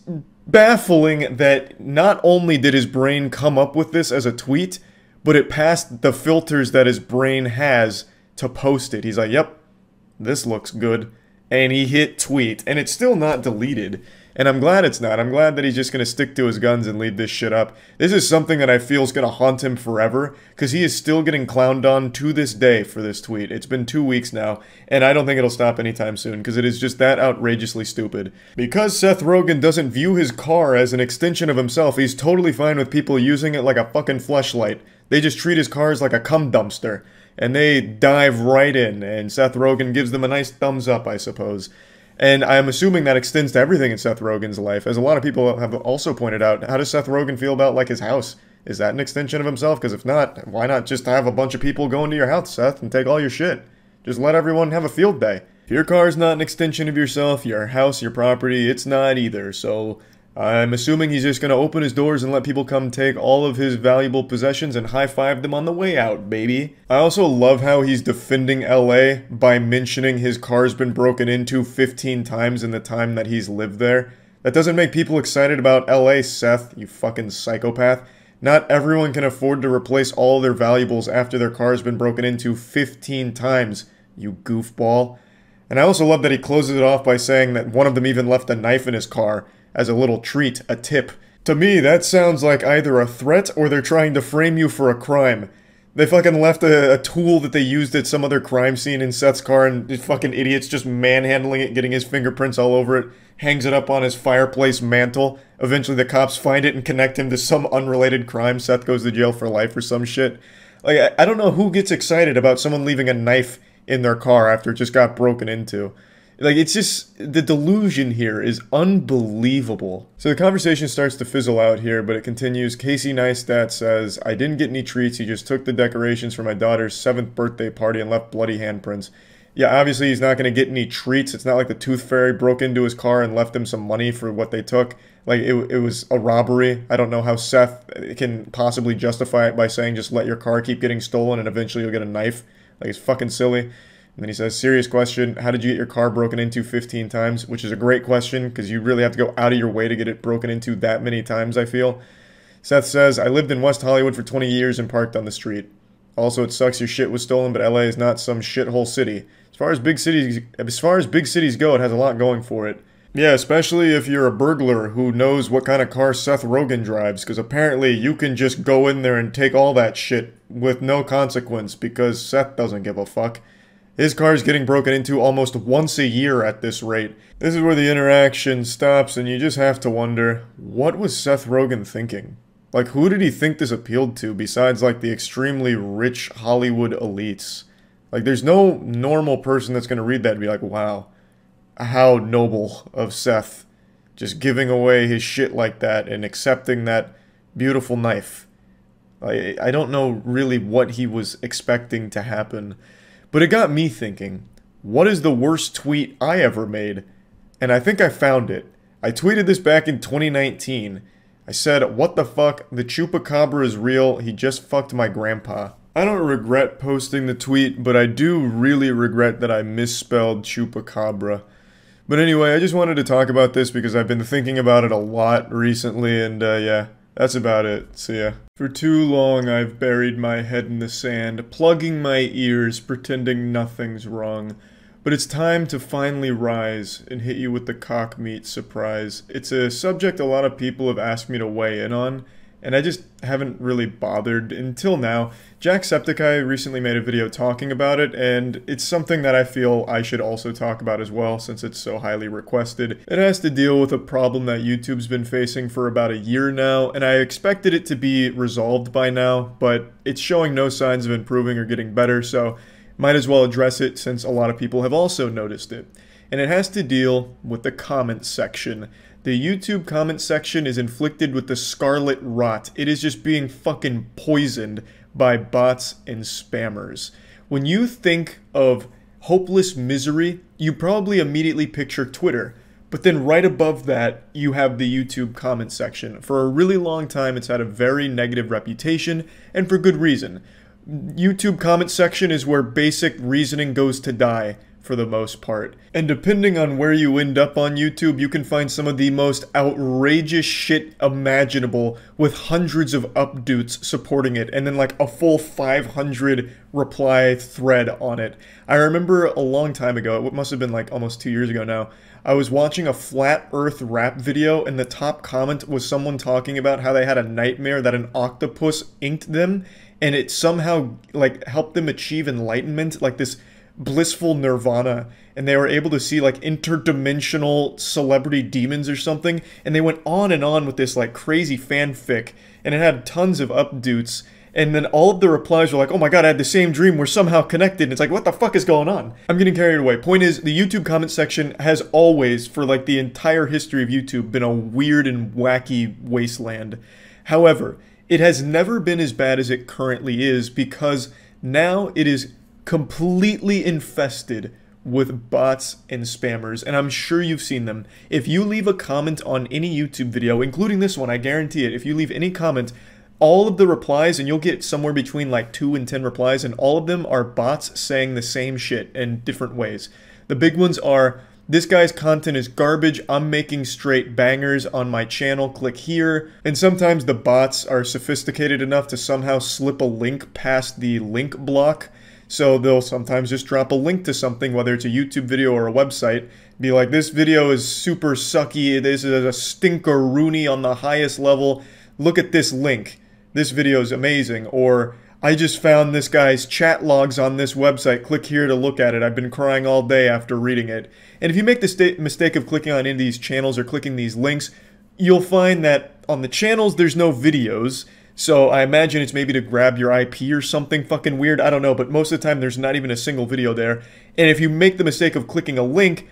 baffling that not only did his brain come up with this as a tweet, but it passed the filters that his brain has to post it. He's like, yep, this looks good. And he hit tweet, and it's still not deleted. And I'm glad it's not. I'm glad that he's just going to stick to his guns and leave this shit up. This is something that I feel is going to haunt him forever, because he is still getting clowned on to this day for this tweet. It's been 2 weeks now, and I don't think it'll stop anytime soon, because it is just that outrageously stupid. Because Seth Rogen doesn't view his car as an extension of himself, he's totally fine with people using it like a fucking fleshlight. They just treat his cars like a cum dumpster, and they dive right in, and Seth Rogen gives them a nice thumbs up, I suppose. And I'm assuming that extends to everything in Seth Rogen's life. As a lot of people have also pointed out, how does Seth Rogen feel about, like, his house? Is that an extension of himself? Because if not, why not just have a bunch of people go into your house, Seth, and take all your shit? Just let everyone have a field day. If your car's not an extension of yourself, your house, your property, it's not either. So I'm assuming he's just going to open his doors and let people come take all of his valuable possessions and high-five them on the way out, baby. I also love how he's defending LA by mentioning his car's been broken into 15 times in the time that he's lived there. That doesn't make people excited about LA, Seth, you fucking psychopath. Not everyone can afford to replace all their valuables after their car's been broken into 15 times, you goofball. And I also love that he closes it off by saying that one of them even left a knife in his car as a little treat, a tip. To me, that sounds like either a threat or they're trying to frame you for a crime. They fucking left a tool that they used at some other crime scene in Seth's car, and these fucking idiots just manhandling it, getting his fingerprints all over it, hangs it up on his fireplace mantle. Eventually the cops find it and connect him to some unrelated crime. Seth goes to jail for life or some shit. Like, I don't know who gets excited about someone leaving a knife in their car after it just got broken into. Like, it's just, the delusion here is unbelievable. So the conversation starts to fizzle out here, but it continues. Casey Neistat says, I didn't get any treats, he just took the decorations for my daughter's 7th birthday party and left bloody handprints. Yeah, obviously he's not going to get any treats. It's not like the Tooth Fairy broke into his car and left him some money for what they took. Like, it was a robbery. I don't know how Seth can possibly justify it by saying just let your car keep getting stolen and eventually you'll get a knife. Like, it's fucking silly. And then he says, serious question, how did you get your car broken into 15 times? Which is a great question, because you really have to go out of your way to get it broken into that many times, I feel. Seth says, I lived in West Hollywood for 20 years and parked on the street. Also, it sucks your shit was stolen, but LA is not some shithole city. As far as big cities go, it has a lot going for it. Yeah, especially if you're a burglar who knows what kind of car Seth Rogen drives, because apparently you can just go in there and take all that shit with no consequence, because Seth doesn't give a fuck. His car is getting broken into almost once a year at this rate. This is where the interaction stops, and you just have to wonder, what was Seth Rogen thinking? Like, who did he think this appealed to besides, like, the extremely rich Hollywood elites? Like, there's no normal person that's going to read that and be like, wow, how noble of Seth, just giving away his shit like that and accepting that beautiful knife. I don't know really what he was expecting to happen. But it got me thinking, what is the worst tweet I ever made? And I think I found it. I tweeted this back in 2019. I said, what the fuck, the chupacabra is real, he just fucked my grandpa. I don't regret posting the tweet, but I do really regret that I misspelled chupacabra. But anyway, I just wanted to talk about this because I've been thinking about it a lot recently, and yeah. That's about it. See ya. For too long I've buried my head in the sand, plugging my ears, pretending nothing's wrong. But it's time to finally rise and hit you with the cock meat surprise. It's a subject a lot of people have asked me to weigh in on, and I just haven't really bothered until now. Jacksepticeye recently made a video talking about it, and it's something that I feel I should also talk about as well, since it's so highly requested. It has to deal with a problem that YouTube's been facing for about a year now, and I expected it to be resolved by now, but it's showing no signs of improving or getting better, so might as well address it since a lot of people have also noticed it. And it has to deal with the comment section. The YouTube comment section is inflicted with the scarlet rot. It is just being fucking poisoned by bots and spammers. When you think of hopeless misery, you probably immediately picture Twitter. But then right above that, you have the YouTube comment section. For a really long time, it's had a very negative reputation, and for good reason. YouTube comment section is where basic reasoning goes to die, for the most part. And depending on where you end up on YouTube, you can find some of the most outrageous shit imaginable with hundreds of updates supporting it, and then like a full 500 reply thread on it. I remember a long time ago, it must have been like almost 2 years ago now, I was watching a flat earth rap video, and the top comment was someone talking about how they had a nightmare that an octopus inked them, and it somehow like helped them achieve enlightenment, like this blissful nirvana, and they were able to see like interdimensional celebrity demons or something, and they went on with this like crazy fanfic, and it had tons of updates, and then all of the replies were like, oh my god, I had the same dream, we're somehow connected, and it's like, what the fuck is going on? I'm getting carried away. Point is, the YouTube comment section has always, for like the entire history of YouTube, been a weird and wacky wasteland. However, it has never been as bad as it currently is, because now it is completely infested with bots and spammers, and I'm sure you've seen them. If you leave a comment on any YouTube video, including this one, I guarantee it, if you leave any comment, all of the replies, and you'll get somewhere between like 2 and 10 replies, and all of them are bots saying the same shit in different ways. The big ones are, this guy's content is garbage, I'm making straight bangers on my channel, click here. And sometimes the bots are sophisticated enough to somehow slip a link past the link block. So they'll sometimes just drop a link to something, whether it's a YouTube video or a website, be like, this video is super sucky, this is a stinker-rooney on the highest level, look at this link, this video is amazing, or I just found this guy's chat logs on this website. Click here to look at it. I've been crying all day after reading it. And if you make the mistake of clicking on any of these channels or clicking these links, you'll find that on the channels there's no videos. So I imagine it's maybe to grab your IP or something fucking weird. I don't know, but most of the time there's not even a single video there. And if you make the mistake of clicking a link,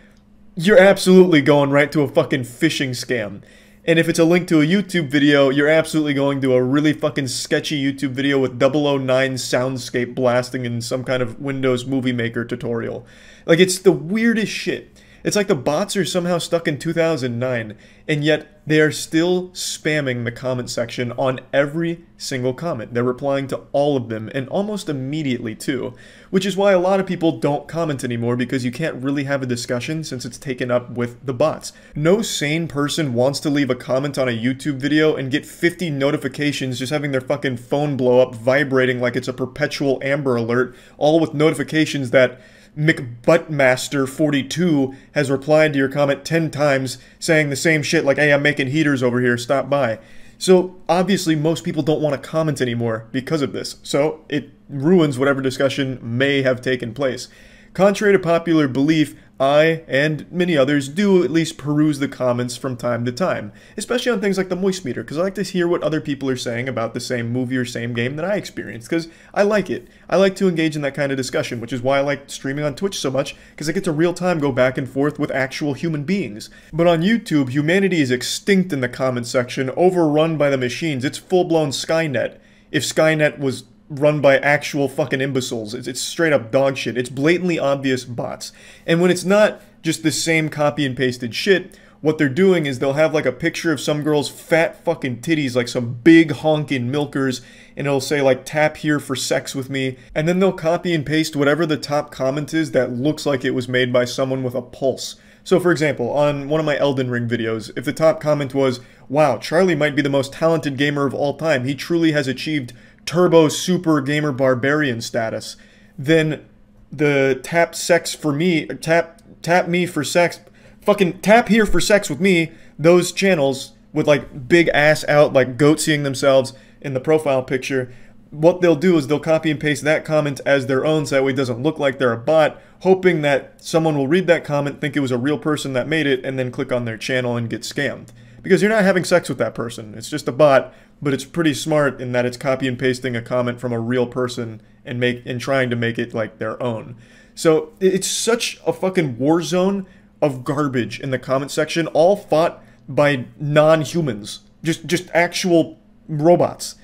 you're absolutely going right to a fucking phishing scam. And if it's a link to a YouTube video, you're absolutely going to a really fucking sketchy YouTube video with 009 soundscape blasting in some kind of Windows Movie Maker tutorial. Like, it's the weirdest shit. It's like the bots are somehow stuck in 2009, and yet they are still spamming the comment section on every single comment. They're replying to all of them, and almost immediately too, which is why a lot of people don't comment anymore, because you can't really have a discussion since it's taken up with the bots. No sane person wants to leave a comment on a YouTube video and get 50 notifications just having their fucking phone blow up, vibrating like it's a perpetual Amber Alert, all with notifications that McButtmaster42 has replied to your comment 10 times saying the same shit like, hey, I'm making heaters over here, stop by. So obviously most people don't want to comment anymore because of this. So it ruins whatever discussion may have taken place. Contrary to popular belief, I, and many others, do at least peruse the comments from time to time, especially on things like the Moist Meter, because I like to hear what other people are saying about the same movie or same game that I experienced, because I like it. I like to engage in that kind of discussion, which is why I like streaming on Twitch so much, because I get to real-time go back and forth with actual human beings. But on YouTube, humanity is extinct in the comment section, overrun by the machines. It's full-blown Skynet. If Skynet was run by actual fucking imbeciles. It's straight up dog shit. It's blatantly obvious bots. And when it's not just the same copy and pasted shit, what they're doing is they'll have like a picture of some girl's fat fucking titties, like some big honking milkers, and it'll say like, tap here for sex with me, and then they'll copy and paste whatever the top comment is that looks like it was made by someone with a pulse. So for example, on one of my Elden Ring videos, if the top comment was, wow, Charlie might be the most talented gamer of all time, he truly has achieved Turbo Super Gamer Barbarian status, then the tap sex for me, tap me for sex, fucking tap here for sex with me, those channels with like big ass out, like goat seeing themselves in the profile picture, what they'll do is they'll copy and paste that comment as their own so that way it doesn't look like they're a bot, hoping that someone will read that comment, think it was a real person that made it, and then click on their channel and get scammed. Because you're not having sex with that person, it's just a bot, but it's pretty smart in that it's copy and pasting a comment from a real person and trying to make it like their own. So it's such a fucking war zone of garbage in the comment section, all fought by non-humans, just actual robots.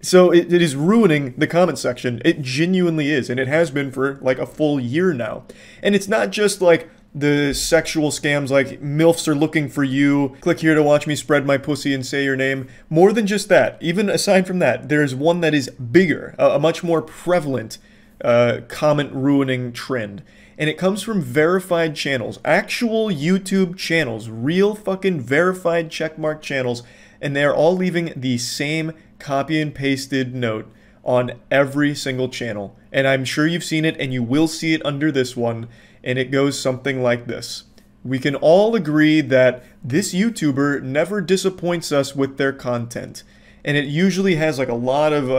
So it is ruining the comment section. It genuinely is, and it has been for like a full year now. And it's not just like the sexual scams like MILFs are looking for you, click here to watch me spread my pussy and say your name. More than just that, even aside from that, there's one that is bigger, a much more prevalent comment ruining trend. And it comes from verified channels, actual YouTube channels, real fucking verified checkmark channels, and they are all leaving the same copy and pasted note on every single channel. And I'm sure you've seen it, and you will see it under this one. And it goes something like this. We can all agree that this YouTuber never disappoints us with their content. And it usually has like a lot of,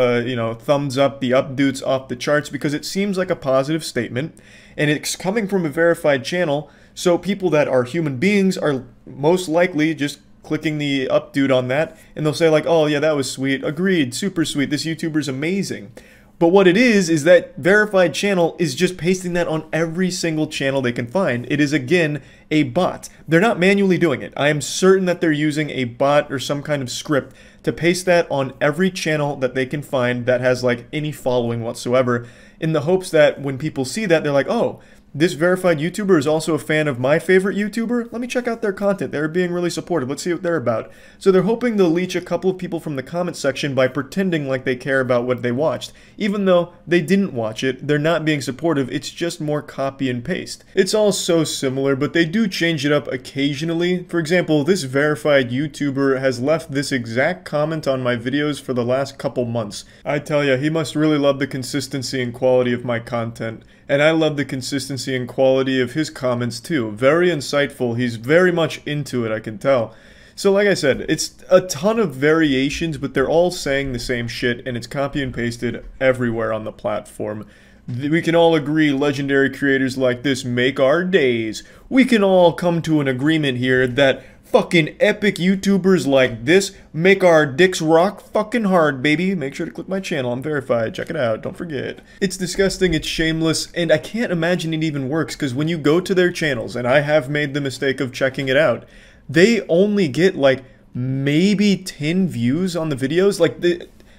thumbs up, the updoots off the charts because it seems like a positive statement. And it's coming from a verified channel, so people that are human beings are most likely just clicking the updoot on that. And they'll say like, oh yeah, that was sweet, agreed, super sweet, this YouTuber's amazing. But what it is that verified channel is just pasting that on every single channel they can find. It is, again, a bot. They're not manually doing it. I am certain that they're using a bot or some kind of script to paste that on every channel that they can find that has, like, any following whatsoever, in the hopes that when people see that, they're like, oh, this verified YouTuber is also a fan of my favorite YouTuber. Let me check out their content. They're being really supportive. Let's see what they're about. So they're hoping to leech a couple of people from the comment section by pretending like they care about what they watched. Even though they didn't watch it, they're not being supportive. It's just more copy and paste. It's all so similar, but they do change it up occasionally. For example, this verified YouTuber has left this exact comment on my videos for the last couple months. I tell ya, he must really love the consistency and quality of my content. And I love the consistency and quality of his comments too. Very insightful. He's very much into it, I can tell. So like I said, it's a ton of variations, but they're all saying the same shit, and it's copy and pasted everywhere on the platform. We can all agree legendary creators like this make our days. We can all come to an agreement here that fucking epic YouTubers like this make our dicks rock fucking hard, baby. Make sure to click my channel. I'm verified. Check it out. Don't forget. It's disgusting. It's shameless. And I can't imagine it even works, because when you go to their channels, and I have made the mistake of checking it out, they only get like maybe 10 views on the videos. Like,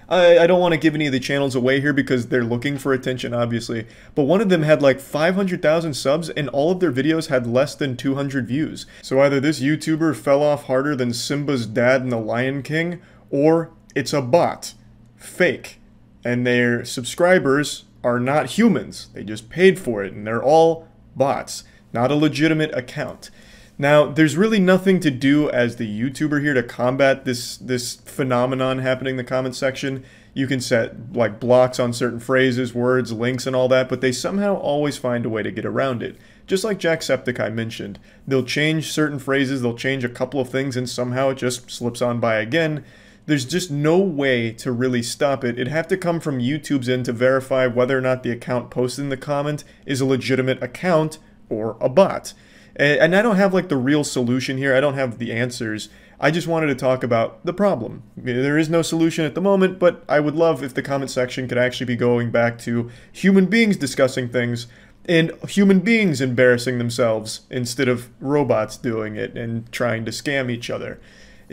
I don't want to give any of the channels away here because they're looking for attention, obviously. But one of them had like 500,000 subs, and all of their videos had less than 200 views. So either this YouTuber fell off harder than Simba's dad in The Lion King, or it's a bot. Fake. And their subscribers are not humans. They just paid for it, and they're all bots. Not a legitimate account. Now, there's really nothing to do as the YouTuber here to combat this phenomenon happening in the comment section. You can set like blocks on certain phrases, words, links, and all that, but they somehow always find a way to get around it. Just like Jacksepticeye mentioned, they'll change certain phrases, they'll change a couple of things, and somehow it just slips on by again. There's just no way to really stop it. It'd have to come from YouTube's end to verify whether or not the account posted in the comment is a legitimate account or a bot. And I don't have like the real solution here. I don't have the answers. I just wanted to talk about the problem. There is no solution at the moment, but I would love if the comment section could actually be going back to human beings discussing things and human beings embarrassing themselves instead of robots doing it and trying to scam each other.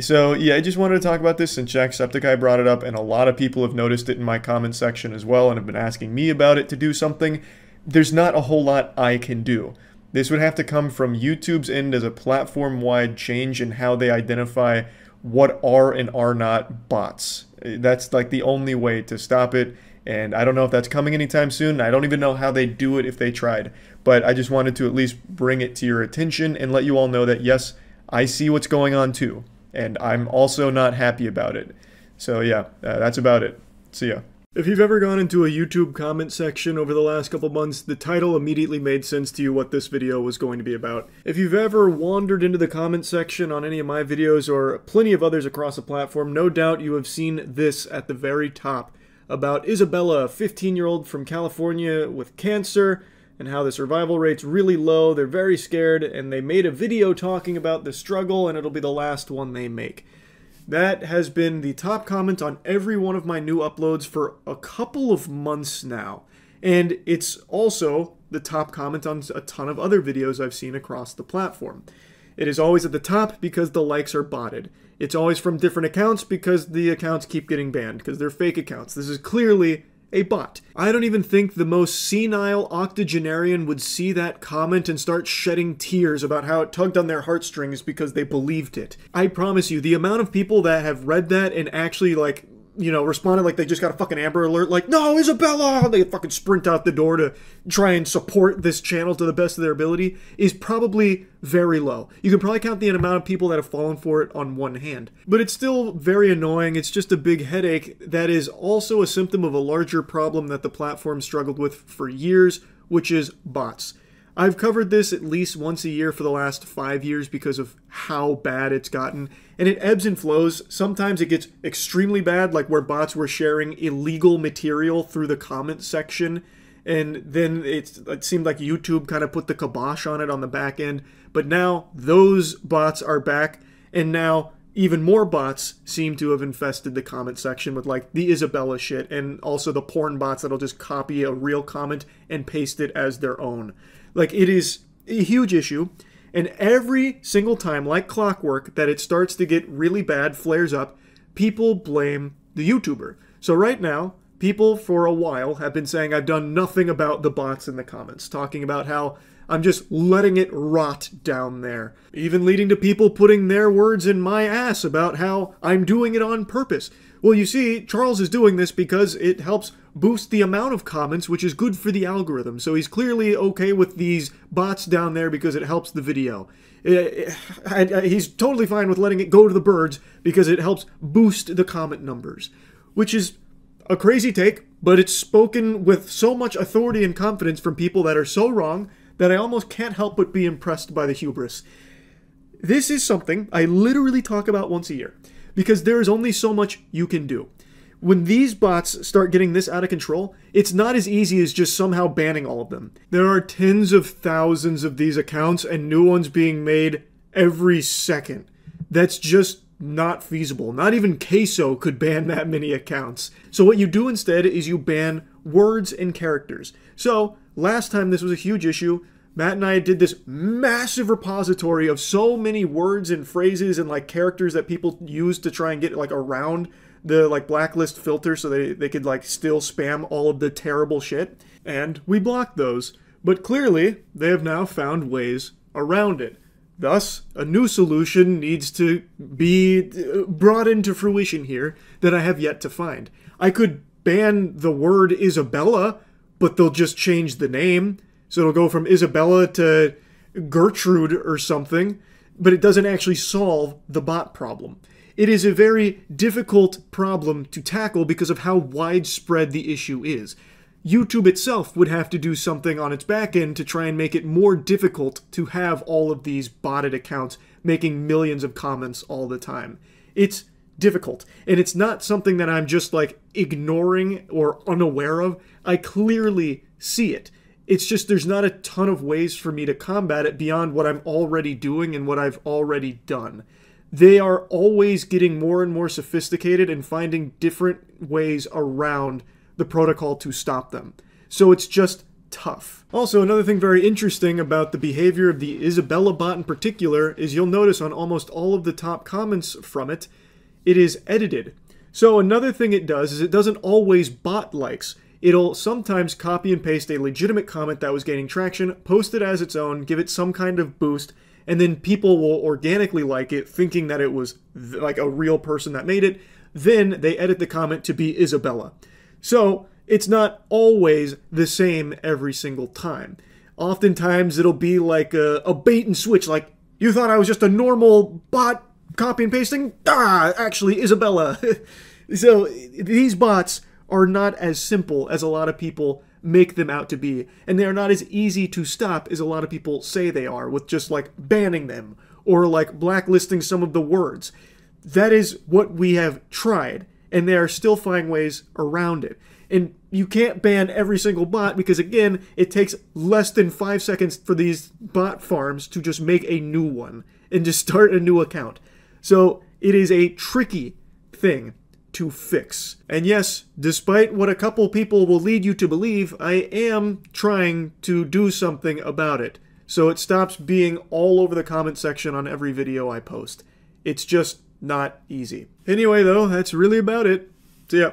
So yeah, I just wanted to talk about this since Jacksepticeye brought it up, and a lot of people have noticed it in my comment section as well and have been asking me about it to do something. There's not a whole lot I can do. This would have to come from YouTube's end as a platform-wide change in how they identify what are and are not bots. That's like the only way to stop it, and I don't know if that's coming anytime soon. I don't even know how they do it if they tried, but I just wanted to at least bring it to your attention and let you all know that yes, I see what's going on too, and I'm also not happy about it. So yeah, that's about it. See ya. If you've ever gone into a YouTube comment section over the last couple months, the title immediately made sense to you what this video was going to be about. If you've ever wandered into the comment section on any of my videos or plenty of others across the platform, no doubt you have seen this at the very top about Isabella, a 15-year-old from California with cancer, and how the survival rate's really low. They're very scared, and they made a video talking about the struggle, and it'll be the last one they make. That has been the top comment on every one of my new uploads for a couple of months now. And it's also the top comment on a ton of other videos I've seen across the platform. It is always at the top because the likes are botted. It's always from different accounts because the accounts keep getting banned because they're fake accounts. This is clearly a bot. I don't even think the most senile octogenarian would see that comment and start shedding tears about how it tugged on their heartstrings because they believed it. I promise you, the amount of people that have read that and actually, like, you know, responded like they just got a fucking Amber Alert, like, no, Isabella! They fucking sprint out the door to try and support this channel to the best of their ability, is probably very low. You can probably count the amount of people that have fallen for it on one hand. But it's still very annoying. It's just a big headache that is also a symptom of a larger problem that the platform struggled with for years, which is bots. I've covered this at least once a year for the last 5 years because of how bad it's gotten, and it ebbs and flows. Sometimes it gets extremely bad, like where bots were sharing illegal material through the comment section, and then it seemed like YouTube kind of put the kibosh on it on the back end. But now those bots are back, and now even more bots seem to have infested the comment section with like the Isabella shit, and also the porn bots that'll just copy a real comment and paste it as their own. Like, it is a huge issue, and every single time, like clockwork, that it starts to get really bad, flares up, people blame the YouTuber. So right now, people for a while have been saying I've done nothing about the bots in the comments, talking about how I'm just letting it rot down there. Even leading to people putting their words in my ass about how I'm doing it on purpose. Well, you see, Charles is doing this because it helps boost the amount of comments, which is good for the algorithm. So he's clearly okay with these bots down there because it helps the video. He's totally fine with letting it go to the birds because it helps boost the comment numbers, which is a crazy take, but it's spoken with so much authority and confidence from people that are so wrong that I almost can't help but be impressed by the hubris. This is something I literally talk about once a year, because there is only so much you can do. When these bots start getting this out of control, it's not as easy as just somehow banning all of them. There are tens of thousands of these accounts and new ones being made every second. That's just not feasible. Not even Queso could ban that many accounts. So what you do instead is you ban words and characters. So last time this was a huge issue, Matt and I did this massive repository of so many words and phrases and like characters that people use to try and get like around the like blacklist filter so they could like still spam all of the terrible shit. And we blocked those. But clearly, they have now found ways around it. Thus, a new solution needs to be brought into fruition here that I have yet to find. I could ban the word Isabella, but they'll just change the name. So it'll go from Isabella to Gertrude or something, but it doesn't actually solve the bot problem. It is a very difficult problem to tackle because of how widespread the issue is. YouTube itself would have to do something on its back end to try and make it more difficult to have all of these botted accounts making millions of comments all the time. It's difficult, and it's not something that I'm just like ignoring or unaware of. I clearly see it. It's just there's not a ton of ways for me to combat it beyond what I'm already doing and what I've already done. They are always getting more and more sophisticated and finding different ways around the protocol to stop them. So it's just tough. Also, another thing very interesting about the behavior of the Isabella bot in particular is you'll notice on almost all of the top comments from it, it is edited. So another thing it does is it doesn't always bot likes. It'll sometimes copy and paste a legitimate comment that was gaining traction, post it as its own, give it some kind of boost, and then people will organically like it, thinking that it was like a real person that made it. Then they edit the comment to be Isabella. So it's not always the same every single time. Oftentimes it'll be like a bait and switch, like, you thought I was just a normal bot copy and pasting? Ah, actually Isabella. So these bots are not as simple as a lot of people make them out to be, and they are not as easy to stop as a lot of people say they are, with just like banning them or like blacklisting some of the words. That is what we have tried, and they are still finding ways around it. And you can't ban every single bot because, again, it takes less than 5 seconds for these bot farms to just make a new one and just start a new account. So it is a tricky thing to fix. And yes, despite what a couple people will lead you to believe, I am trying to do something about it, so it stops being all over the comment section on every video I post. It's just not easy. Anyway though, that's really about it. So yeah.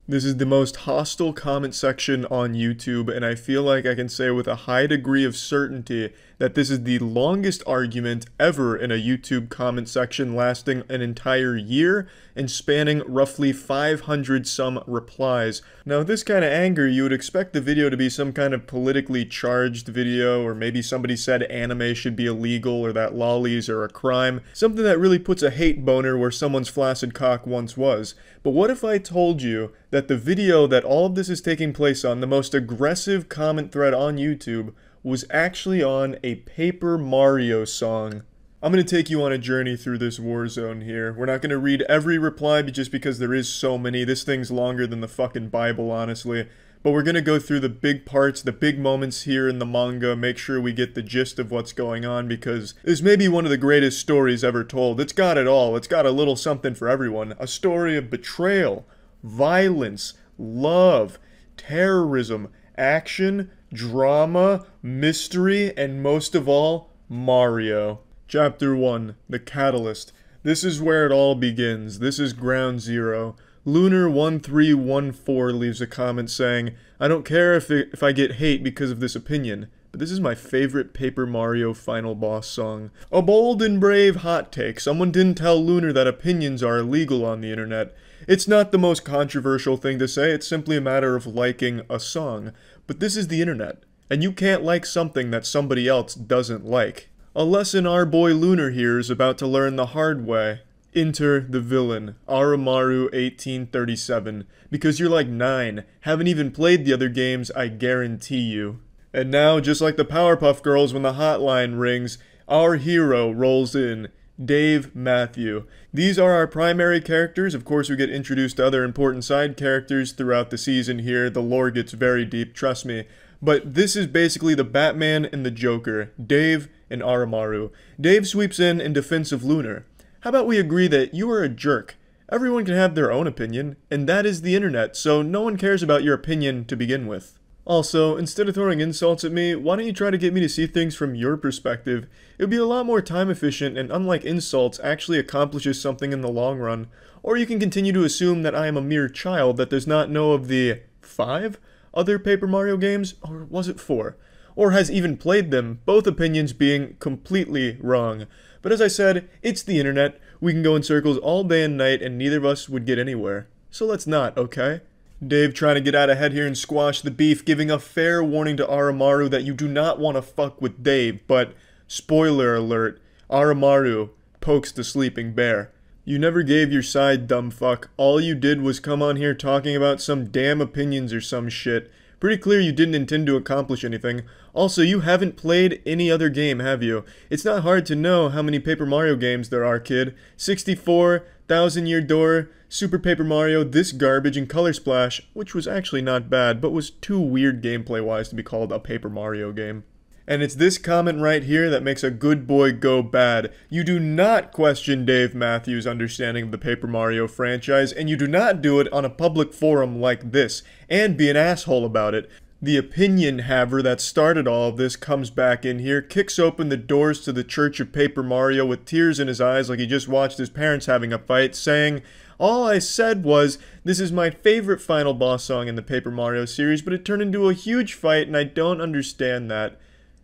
This is the most hostile comment section on YouTube, and I feel like I can say with a high degree of certainty that this is the longest argument ever in a YouTube comment section, lasting an entire year and spanning roughly 500 some replies. Now, with this kind of anger, you would expect the video to be some kind of politically charged video, or maybe somebody said anime should be illegal or that lollies are a crime, something that really puts a hate boner where someone's flaccid cock once was. But what if I told you that the video that all of this is taking place on, the most aggressive comment thread on YouTube, was actually on a Paper Mario song? I'm going to take you on a journey through this war zone here. We're not going to read every reply just because there is so many. This thing's longer than the fucking Bible, honestly. But we're going to go through the big parts, the big moments here in the manga, make sure we get the gist of what's going on, because this may be one of the greatest stories ever told. It's got it all. It's got a little something for everyone. A story of betrayal, violence, love, terrorism, action, drama, mystery, and most of all, Mario. Chapter 1, The Catalyst. This is where it all begins. This is ground zero. Lunar1314 leaves a comment saying, I don't care if I get hate because of this opinion, but this is my favorite Paper Mario final boss song. A bold and brave hot take. Someone didn't tell Lunar that opinions are illegal on the internet. It's not the most controversial thing to say, it's simply a matter of liking a song. But this is the internet, and you can't like something that somebody else doesn't like. A lesson our boy Lunar here is about to learn the hard way. Enter the villain, Aramaru 1837. Because you're like 9, haven't even played the other games, I guarantee you. And now, just like the Powerpuff Girls when the hotline rings, Our hero rolls in, Dave Matthew. These are our primary characters. Of course, we get introduced to other important side characters throughout the season here. The lore gets very deep, trust me. But this is basically the Batman and the Joker, Dave and Aramaru. Dave sweeps in defense of Lunar. How about we agree that you are a jerk? Everyone can have their own opinion, and that is the internet, so no one cares about your opinion to begin with. Also, instead of throwing insults at me, why don't you try to get me to see things from your perspective? It would be a lot more time efficient and, unlike insults, actually accomplishes something in the long run. Or you can continue to assume that I am a mere child that does not know of the 5 other Paper Mario games, or was it 4? Or has even played them, both opinions being completely wrong. But as I said, it's the internet. We can go in circles all day and night and neither of us would get anywhere. So let's not, okay? Dave trying to get out ahead here and squash the beef, giving a fair warning to Aramaru that you do not want to fuck with Dave, but spoiler alert, Aramaru pokes the sleeping bear. You never gave your side, dumb fuck. All you did was come on here talking about some damn opinions or some shit. Pretty clear you didn't intend to accomplish anything. Also, you haven't played any other game, have you? It's not hard to know how many Paper Mario games there are, kid. 64, Thousand Year Door, Super Paper Mario, this garbage, and Color Splash, which was actually not bad, but was too weird gameplay-wise to be called a Paper Mario game. And it's this comment right here that makes a good boy go bad. You do not question Dave Matthews' understanding of the Paper Mario franchise, and you do not do it on a public forum like this, and be an asshole about it. The opinion haver that started all of this comes back in here, kicks open the doors to the Church of Paper Mario with tears in his eyes like he just watched his parents having a fight, saying, "All I said was, this is my favorite final boss song in the Paper Mario series, but it turned into a huge fight and I don't understand that."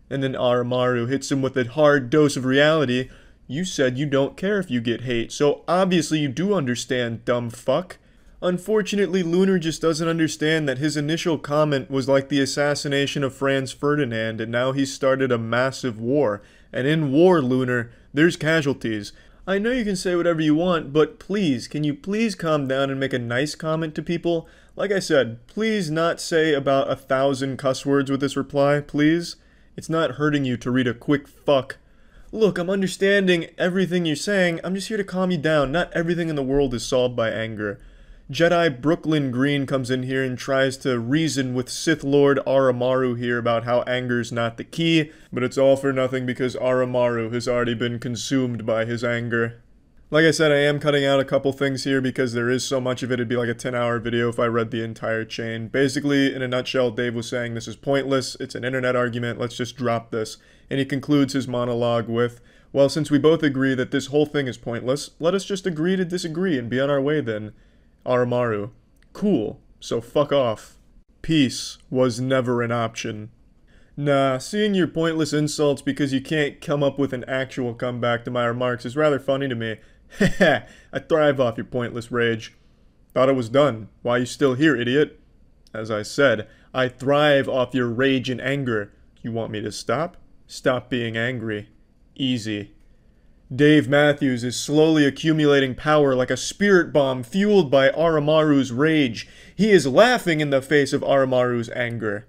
And then Aramaru hits him with a hard dose of reality. You said you don't care if you get hate, so obviously you do understand, dumb fuck. Unfortunately, Lunar just doesn't understand that his initial comment was like the assassination of Franz Ferdinand, and now he's started a massive war. And in war, Lunar, there's casualties. I know you can say whatever you want, but please, can you please calm down and make a nice comment to people? Like I said, please not say about 1,000 cuss words with this reply, please. It's not hurting you to read a quick fuck. Look, I'm understanding everything you're saying. I'm just here to calm you down. Not everything in the world is solved by anger. Jedi Brooklyn Green comes in here and tries to reason with Sith Lord Aramaru here about how anger's not the key, but it's all for nothing because Aramaru has already been consumed by his anger. Like I said, I am cutting out a couple things here because there is so much of it. It'd be like a 10-hour video if I read the entire chain. Basically, in a nutshell, Dave was saying this is pointless, it's an internet argument, let's just drop this. And he concludes his monologue with, well, since we both agree that this whole thing is pointless, let us just agree to disagree and be on our way then. Aramaru, cool, so fuck off. Peace was never an option. Nah, seeing your pointless insults because you can't come up with an actual comeback to my remarks is rather funny to me. Heh, I thrive off your pointless rage. Thought it was done. Why you still here, idiot? As I said, I thrive off your rage and anger. You want me to stop? Stop being angry. Easy. Dave Matthews is slowly accumulating power like a spirit bomb fueled by Aramaru's rage. He is laughing in the face of Aramaru's anger.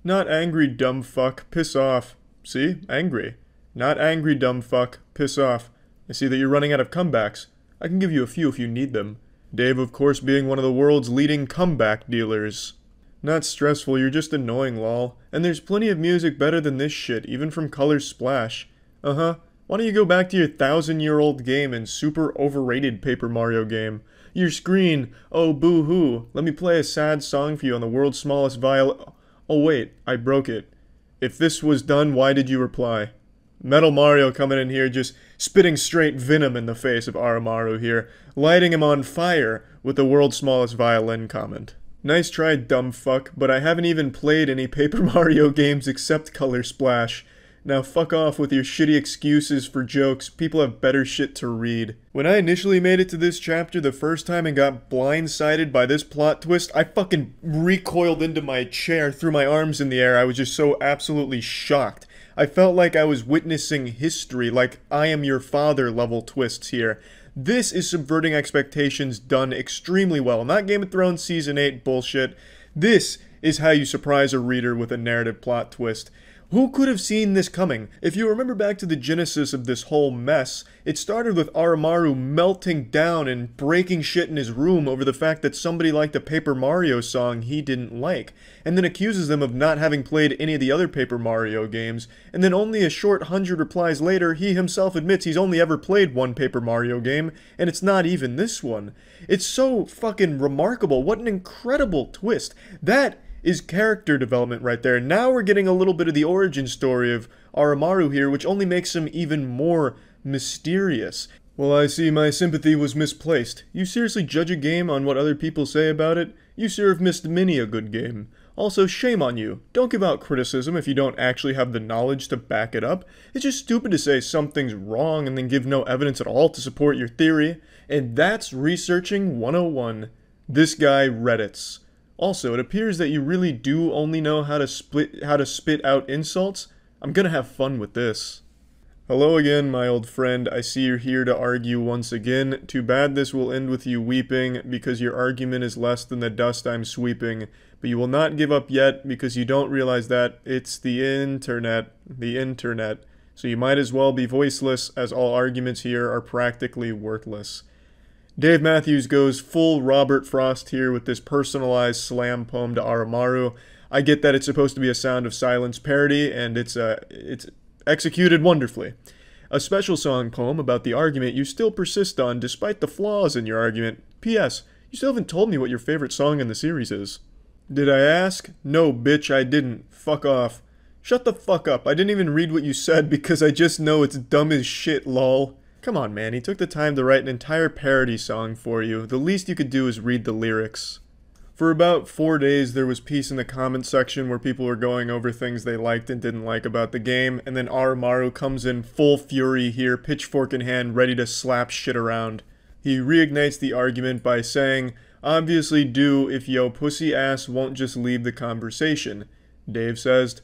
Not angry, dumb fuck. Piss off. See? Angry. Not angry, dumb fuck. Piss off. I see that you're running out of comebacks. I can give you a few if you need them. Dave, of course, being one of the world's leading comeback dealers. Not stressful, you're just annoying, lol. And there's plenty of music better than this shit, even from Color Splash. Uh-huh. Why don't you go back to your 1,000-year-old game and super overrated Paper Mario game? Your screen, oh boo-hoo. Let me play a sad song for you on the world's smallest viol— Oh wait, I broke it. If this was done, why did you reply? Metal Mario coming in here just spitting straight venom in the face of Aramaru here, lighting him on fire with the world's smallest violin comment. Nice try, dumb fuck, but I haven't even played any Paper Mario games except Color Splash. Now fuck off with your shitty excuses for jokes. People have better shit to read. When I initially made it to this chapter the first time and got blindsided by this plot twist, I fucking recoiled into my chair, threw my arms in the air. I was just so absolutely shocked. I felt like I was witnessing history, like I am your father level twists here. This is subverting expectations done extremely well. Not Game of Thrones Season 8 bullshit. This is how you surprise a reader with a narrative plot twist. Who could have seen this coming? If you remember back to the genesis of this whole mess, it started with Aramaru melting down and breaking shit in his room over the fact that somebody liked a Paper Mario song he didn't like, and then accuses them of not having played any of the other Paper Mario games, and then only a short 100 replies later, he himself admits he's only ever played one Paper Mario game, and it's not even this one. It's so fucking remarkable. What an incredible twist. That is character development right there. Now we're getting a little bit of the origin story of Aramaru here, which only makes him even more mysterious. Well, I see my sympathy was misplaced. You seriously judge a game on what other people say about it? You sure have missed many a good game. Also, shame on you. Don't give out criticism if you don't actually have the knowledge to back it up. It's just stupid to say something's wrong and then give no evidence at all to support your theory. And that's researching 101. This guy Reddits. Also, it appears that you really do only know how to spit out insults. I'm gonna have fun with this. Hello again, my old friend. I see you're here to argue once again. Too bad this will end with you weeping, because your argument is less than the dust I'm sweeping. But you will not give up yet, because you don't realize that it's the internet. The internet. So you might as well be voiceless, as all arguments here are practically worthless. Dave Matthews goes full Robert Frost here with this personalized slam poem to Aramaru. I get that it's supposed to be a Sound of Silence parody, and it's executed wonderfully. A special song poem about the argument you still persist on despite the flaws in your argument. P.S. You still haven't told me what your favorite song in the series is. Did I ask? No, bitch, I didn't. Fuck off. Shut the fuck up. I didn't even read what you said because I just know it's dumb as shit, lol. Come on, man, he took the time to write an entire parody song for you. The least you could do is read the lyrics. For about 4 days, there was peace in the comment section where people were going over things they liked and didn't like about the game, and then Aramaru comes in full fury here, pitchfork in hand, ready to slap shit around. He reignites the argument by saying, "Obviously do if yo pussy ass won't just leave the conversation." Dave says,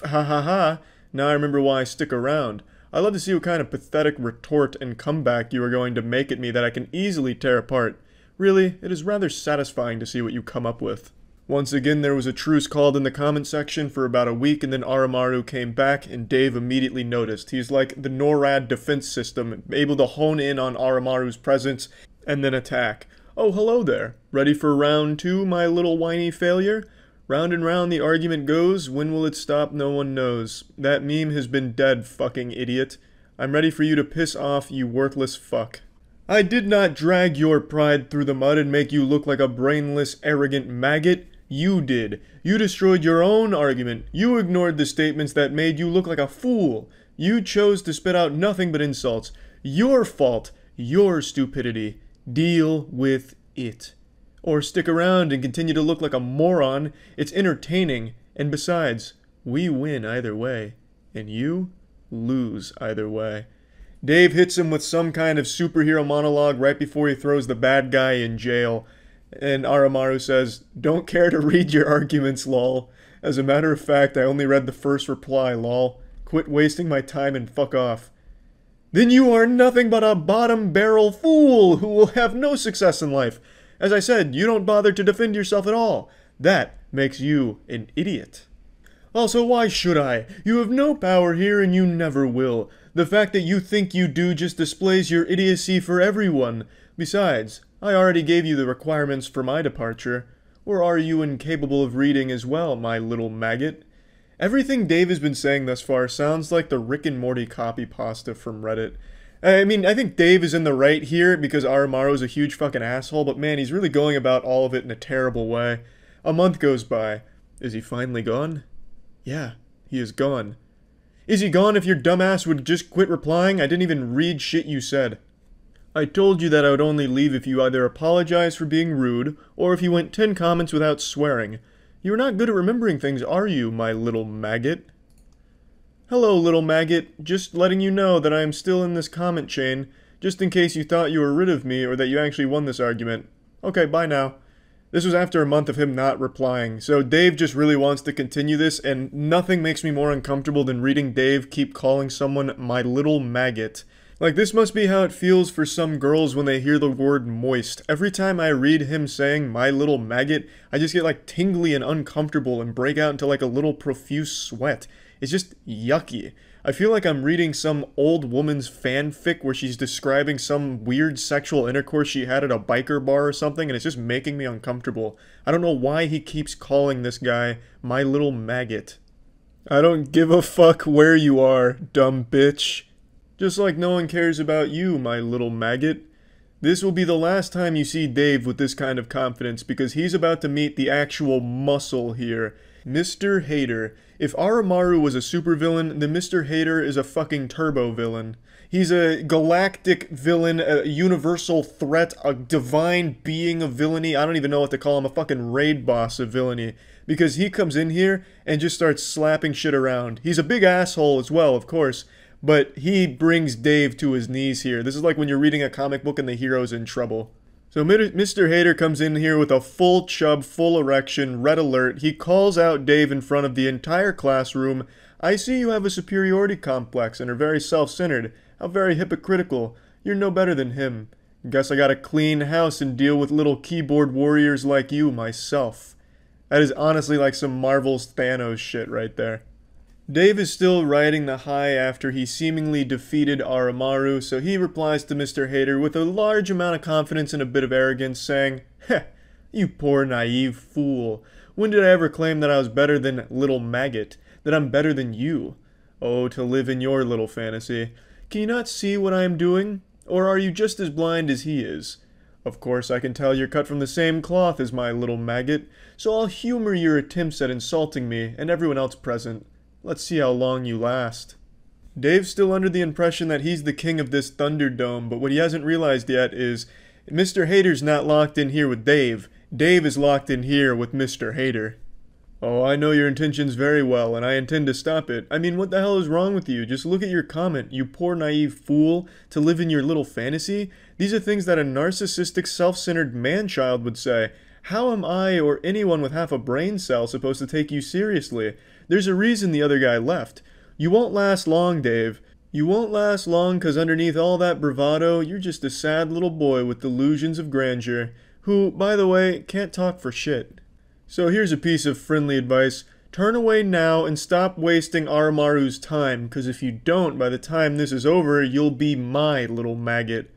"Ha ha ha, now I remember why I stick around. I'd love to see what kind of pathetic retort and comeback you are going to make at me that I can easily tear apart. Really, it is rather satisfying to see what you come up with." Once again, there was a truce called in the comment section for about a week, and then Aramaru came back, and Dave immediately noticed. He's like the NORAD defense system, able to hone in on Aramaru's presence and then attack. "Oh, hello there. Ready for round 2, my little whiny failure? Round and round the argument goes, when will it stop no one knows. That meme has been dead, fucking idiot. I'm ready for you to piss off, you worthless fuck. I did not drag your pride through the mud and make you look like a brainless, arrogant maggot. You did. You destroyed your own argument. You ignored the statements that made you look like a fool. You chose to spit out nothing but insults. Your fault. Your stupidity. Deal with it. Or stick around and continue to look like a moron. It's entertaining. And besides, we win either way. And you lose either way." Dave hits him with some kind of superhero monologue right before he throws the bad guy in jail. And Aramaru says, "Don't care to read your arguments, lol. As a matter of fact, I only read the first reply, lol. Quit wasting my time and fuck off." "Then you are nothing but a bottom-barrel fool who will have no success in life. As I said, you don't bother to defend yourself at all. That makes you an idiot. Also, why should I? You have no power here and you never will. The fact that you think you do just displays your idiocy for everyone. Besides, I already gave you the requirements for my departure. Or are you incapable of reading as well, my little maggot?" Everything Dave has been saying thus far sounds like the Rick and Morty copy pasta from Reddit. I mean, I think Dave is in the right here because Aramaru is a huge fucking asshole, but man, he's really going about all of it in a terrible way. A month goes by. Is he finally gone? Yeah, he is gone. Is he gone if your dumbass would just quit replying? I didn't even read shit you said. I told you that I would only leave if you either apologized for being rude, or if you went 10 comments without swearing. You are not good at remembering things, are you, my little maggot? Hello, little maggot. Just letting you know that I am still in this comment chain, just in case you thought you were rid of me or that you actually won this argument. Okay, bye now. This was after a month of him not replying, so Dave just really wants to continue this, and nothing makes me more uncomfortable than reading Dave keep calling someone my little maggot. Like, this must be how it feels for some girls when they hear the word moist. Every time I read him saying my little maggot, I just get like tingly and uncomfortable and break out into like a little profuse sweat. is just yucky. I feel like I'm reading some old woman's fanfic where she's describing some weird sexual intercourse she had at a biker bar or something, and it's just making me uncomfortable. I don't know why he keeps calling this guy my little maggot. I don't give a fuck where you are, dumb bitch. Just like no one cares about you, my little maggot. This will be the last time you see Dave with this kind of confidence, because he's about to meet the actual muscle here. Mr. Hater. If Oromaru was a supervillain, then Mr. Hater is a fucking turbo villain. He's a galactic villain, a universal threat, a divine being of villainy. I don't even know what to call him, a fucking raid boss of villainy. Because he comes in here and just starts slapping shit around. He's a big asshole as well, of course. But he brings Dave to his knees here. This is like when you're reading a comic book and the hero's in trouble. So Mr. Hater comes in here with a full chub, full erection, red alert. He calls out Dave in front of the entire classroom. I see you have a superiority complex and are very self-centered. How very hypocritical. You're no better than him. Guess I gotta clean house and deal with little keyboard warriors like you myself. That is honestly like some Marvel's Thanos shit right there. Dave is still riding the high after he seemingly defeated Oromaru, so he replies to Mr. Hater with a large amount of confidence and a bit of arrogance, saying, "Heh, you poor naive fool. When did I ever claim that I was better than little maggot? That I'm better than you? Oh, to live in your little fantasy. Can you not see what I am doing? Or are you just as blind as he is? Of course, I can tell you're cut from the same cloth as my little maggot, so I'll humor your attempts at insulting me and everyone else present. Let's see how long you last." Dave's still under the impression that he's the king of this Thunderdome, but what he hasn't realized yet is Mr. Hater's not locked in here with Dave. Dave is locked in here with Mr. Hater. Oh, I know your intentions very well, and I intend to stop it. I mean, what the hell is wrong with you? Just look at your comment, you poor naive fool, to live in your little fantasy. These are things that a narcissistic, self-centered man-child would say. How am I, or anyone with half a brain cell, supposed to take you seriously? There's a reason the other guy left. You won't last long, Dave. You won't last long because underneath all that bravado, you're just a sad little boy with delusions of grandeur, who, by the way, can't talk for shit. So here's a piece of friendly advice. Turn away now and stop wasting Oromaru's time, because if you don't, by the time this is over, you'll be my little maggot.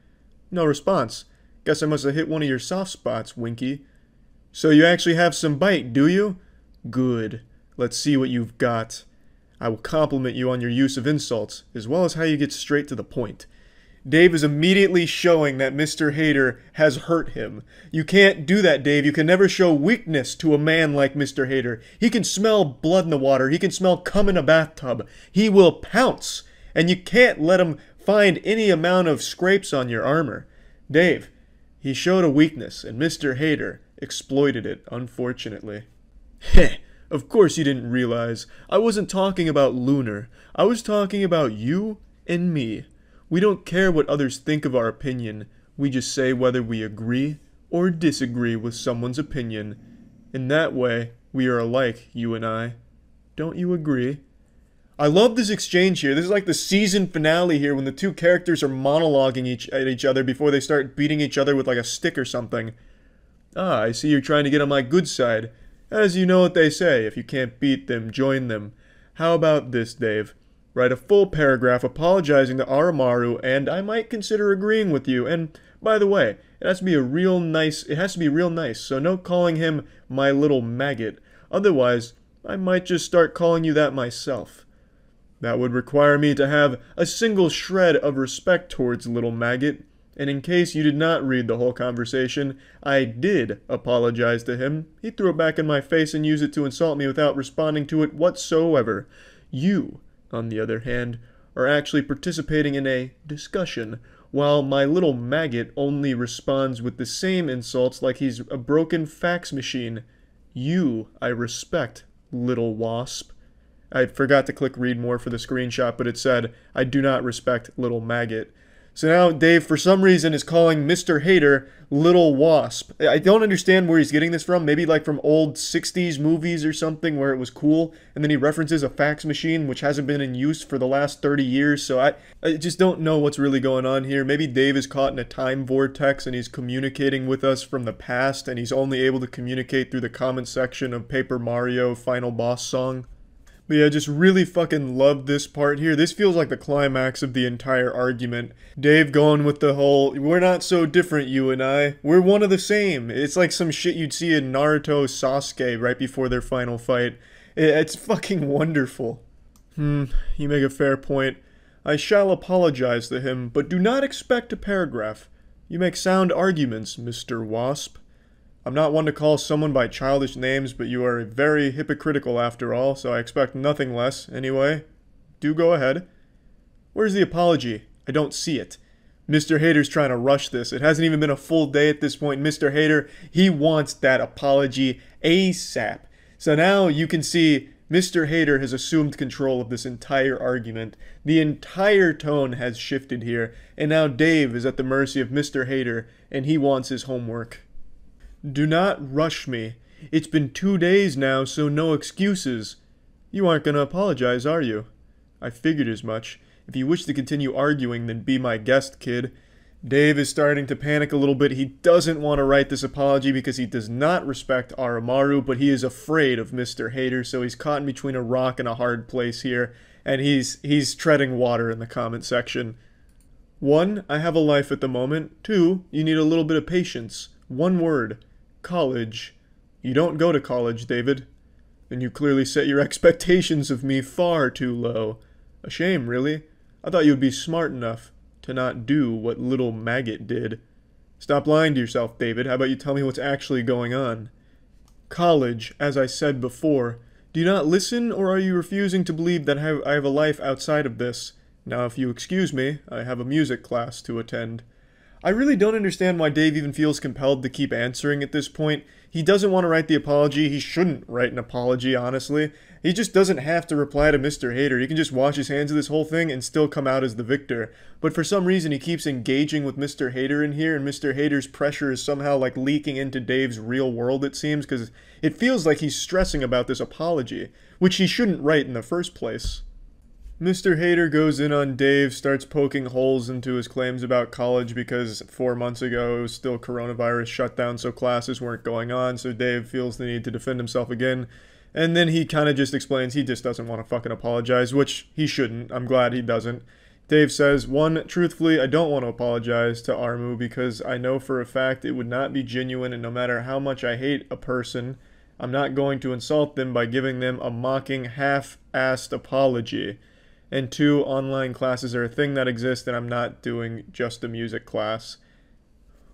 No response. Guess I must have hit one of your soft spots, Winky. So you actually have some bite, do you? Good. Let's see what you've got. I will compliment you on your use of insults, as well as how you get straight to the point. Dave is immediately showing that Mr. Hater has hurt him. You can't do that, Dave. You can never show weakness to a man like Mr. Hater. He can smell blood in the water. He can smell cum in a bathtub. He will pounce, and you can't let him find any amount of scrapes on your armor. Dave, he showed a weakness, and Mr. Hater exploited it, unfortunately. Heh. Of course you didn't realize. I wasn't talking about Lunar. I was talking about you and me. We don't care what others think of our opinion. We just say whether we agree or disagree with someone's opinion. In that way, we are alike, you and I. Don't you agree? I love this exchange here. This is like the season finale here when the two characters are monologuing at each other before they start beating each other with like a stick or something. Ah, I see you're trying to get on my good side. As you know what they say, if you can't beat them, join them. How about this, Dave? Write a full paragraph apologizing to Oromaru, and I might consider agreeing with you. And, by the way, it has to be real nice, so no calling him my little maggot. Otherwise, I might just start calling you that myself. That would require me to have a single shred of respect towards little maggot. And in case you did not read the whole conversation, I did apologize to him. He threw it back in my face and used it to insult me without responding to it whatsoever. You, on the other hand, are actually participating in a discussion, while my little maggot only responds with the same insults like he's a broken fax machine. You, I respect, little wasp. I forgot to click read more for the screenshot, but it said, I do not respect little maggot. So now Dave, for some reason, is calling Mr. Hater Little Wasp. I don't understand where he's getting this from. Maybe like from old 60s movies or something where it was cool. And then he references a fax machine which hasn't been in use for the last 30 years. So I just don't know what's really going on here. Maybe Dave is caught in a time vortex and he's communicating with us from the past. And he's only able to communicate through the comment section of Paper Mario Final Boss Song. But yeah, just really fucking love this part here. This feels like the climax of the entire argument. Dave going with the whole, we're not so different, you and I. We're one of the same. It's like some shit you'd see in Naruto Sasuke right before their final fight. It's fucking wonderful. You make a fair point. I shall apologize to him, but do not expect a paragraph. You make sound arguments, Mr. Wasp. I'm not one to call someone by childish names, but you are very hypocritical after all, so I expect nothing less. Anyway, do go ahead. Where's the apology? I don't see it. Mr. Hater's trying to rush this. It hasn't even been a full day at this point. Mr. Hater, he wants that apology ASAP. So now you can see Mr. Hater has assumed control of this entire argument. The entire tone has shifted here, and now Dave is at the mercy of Mr. Hater, and he wants his homework. Do not rush me. It's been 2 days now, so no excuses. You aren't going to apologize, are you? I figured as much. If you wish to continue arguing, then be my guest, kid. Dave is starting to panic a little bit. He doesn't want to write this apology because he does not respect Aramaru, but he is afraid of Mr. Hater, so he's caught in between a rock and a hard place here, and he's treading water in the comment section. 1, I have a life at the moment. 2, you need a little bit of patience. 1 word. College. You don't go to college, David. Then you clearly set your expectations of me far too low. A shame, really. I thought you would be smart enough to not do what little maggot did. Stop lying to yourself, David. How about you tell me what's actually going on? College, as I said before. Do you not listen, or are you refusing to believe that I have a life outside of this? Now, if you excuse me, I have a music class to attend. I really don't understand why Dave even feels compelled to keep answering at this point. He doesn't want to write the apology. He shouldn't write an apology, honestly. He just doesn't have to reply to Mr. Hater. He can just wash his hands of this whole thing and still come out as the victor. But for some reason, he keeps engaging with Mr. Hater in here, and Mr. Hater's pressure is somehow like leaking into Dave's real world, it seems, because it feels like he's stressing about this apology, which he shouldn't write in the first place. Mr. Hater goes in on Dave, starts poking holes into his claims about college because 4 months ago it was still coronavirus shutdown, so classes weren't going on, so Dave feels the need to defend himself again. And then he kind of just explains he just doesn't want to fucking apologize, which he shouldn't. I'm glad he doesn't. Dave says, 1, truthfully, I don't want to apologize to Armu because I know for a fact it would not be genuine, and no matter how much I hate a person, I'm not going to insult them by giving them a mocking, half-assed apology. And 2, online classes are a thing that exists, and I'm not doing just a music class.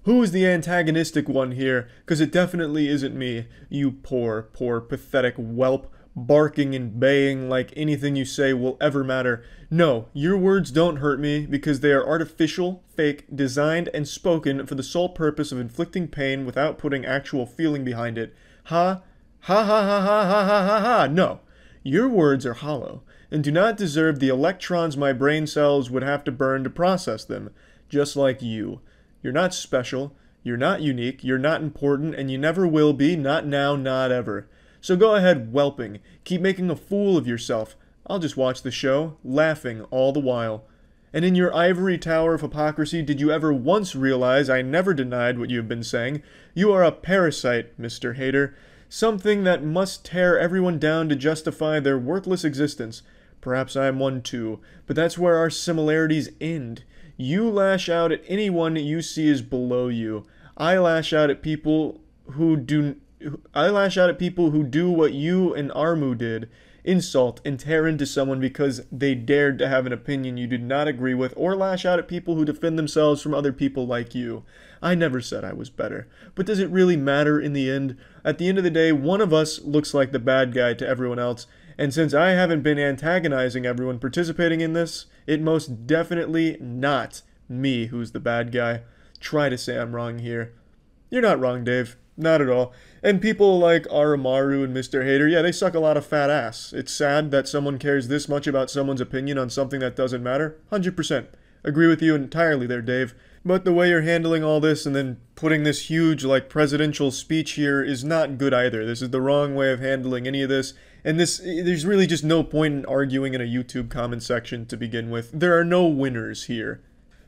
Who is the antagonistic one here? Because it definitely isn't me. You poor, pathetic whelp, barking and baying like anything you say will ever matter. No, your words don't hurt me because they are artificial, fake, designed, and spoken for the sole purpose of inflicting pain without putting actual feeling behind it. Ha ha ha ha ha ha ha ha ha. No, your words are hollow and do not deserve the electrons my brain cells would have to burn to process them, just like you. You're not special, you're not unique, you're not important, and you never will be, not now, not ever. So go ahead whelping, keep making a fool of yourself. I'll just watch the show, laughing all the while. And in your ivory tower of hypocrisy, did you ever once realize I never denied what you have been saying? You are a parasite, Mr. Hater, something that must tear everyone down to justify their worthless existence. Perhaps I am one too, but that's where our similarities end. You lash out at anyone you see as below you. I lash out at people who do what you and Armu did. Insult and tear into someone because they dared to have an opinion you did not agree with, or lash out at people who defend themselves from other people like you. I never said I was better. But does it really matter in the end? At the end of the day, one of us looks like the bad guy to everyone else. And since I haven't been antagonizing everyone participating in this, it most definitely not me who's the bad guy. Try to say I'm wrong here. You're not wrong, Dave. Not at all. And people like Aramaru and Mr. Hater, yeah, they suck a lot of fat ass. It's sad that someone cares this much about someone's opinion on something that doesn't matter. 100%. Agree with you entirely there, Dave. But the way you're handling all this and then putting this huge, presidential speech here is not good either. This is the wrong way of handling any of this. And there's really just no point in arguing in a YouTube comment section to begin with. There are no winners here.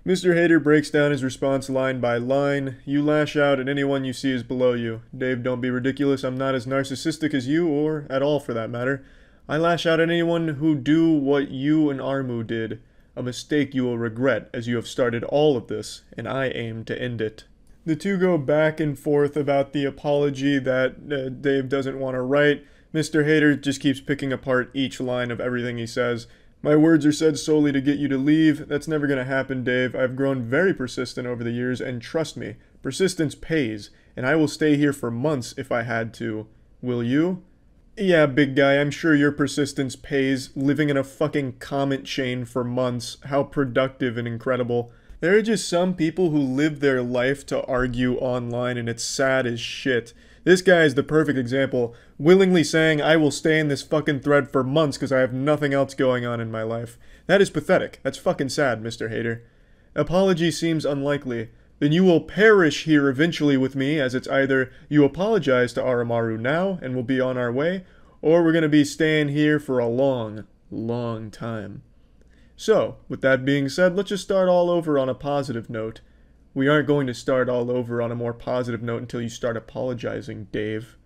Mr. Hater breaks down his response line by line. You lash out at anyone you see as below you. Dave, don't be ridiculous. I'm not as narcissistic as you, or at all for that matter. I lash out at anyone who do what you and Armu did. A mistake you will regret, as you have started all of this, and I aim to end it. The two go back and forth about the apology that Dave doesn't want to write. Mr. Hater just keeps picking apart each line of everything he says. My words are said solely to get you to leave. That's never going to happen, Dave. I've grown very persistent over the years, and trust me, persistence pays, and I will stay here for months if I had to. Will you? Yeah, big guy, I'm sure your persistence pays, living in a fucking comment chain for months. How productive and incredible. There are just some people who live their life to argue online, and it's sad as shit. This guy is the perfect example, willingly saying, I will stay in this fucking thread for months because I have nothing else going on in my life. That is pathetic. That's fucking sad, Mr. Hater. Apology seems unlikely. Then you will perish here eventually with me, as it's either you apologize to Aramaru now and we'll be on our way, or we're gonna be staying here for a long, long time. So, with that being said, let's just start all over on a positive note. We aren't going to start all over on a more positive note until you start apologizing, Dave.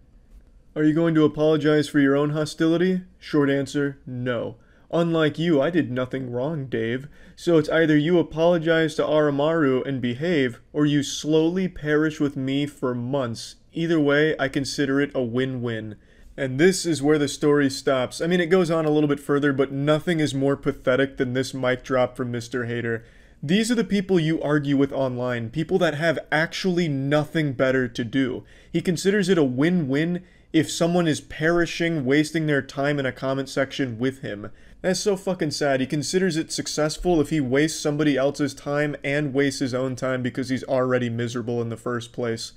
Are you going to apologize for your own hostility? Short answer, no. Unlike you, I did nothing wrong, Dave. So it's either you apologize to Aramaru and behave, or you slowly perish with me for months. Either way, I consider it a win-win. And this is where the story stops. I mean, it goes on a little bit further, but nothing is more pathetic than this mic drop from Mr. Hater. These are the people you argue with online, people that have actually nothing better to do. He considers it a win-win if someone is perishing, wasting their time in a comment section with him. That's so fucking sad. He considers it successful if he wastes somebody else's time and wastes his own time because he's already miserable in the first place.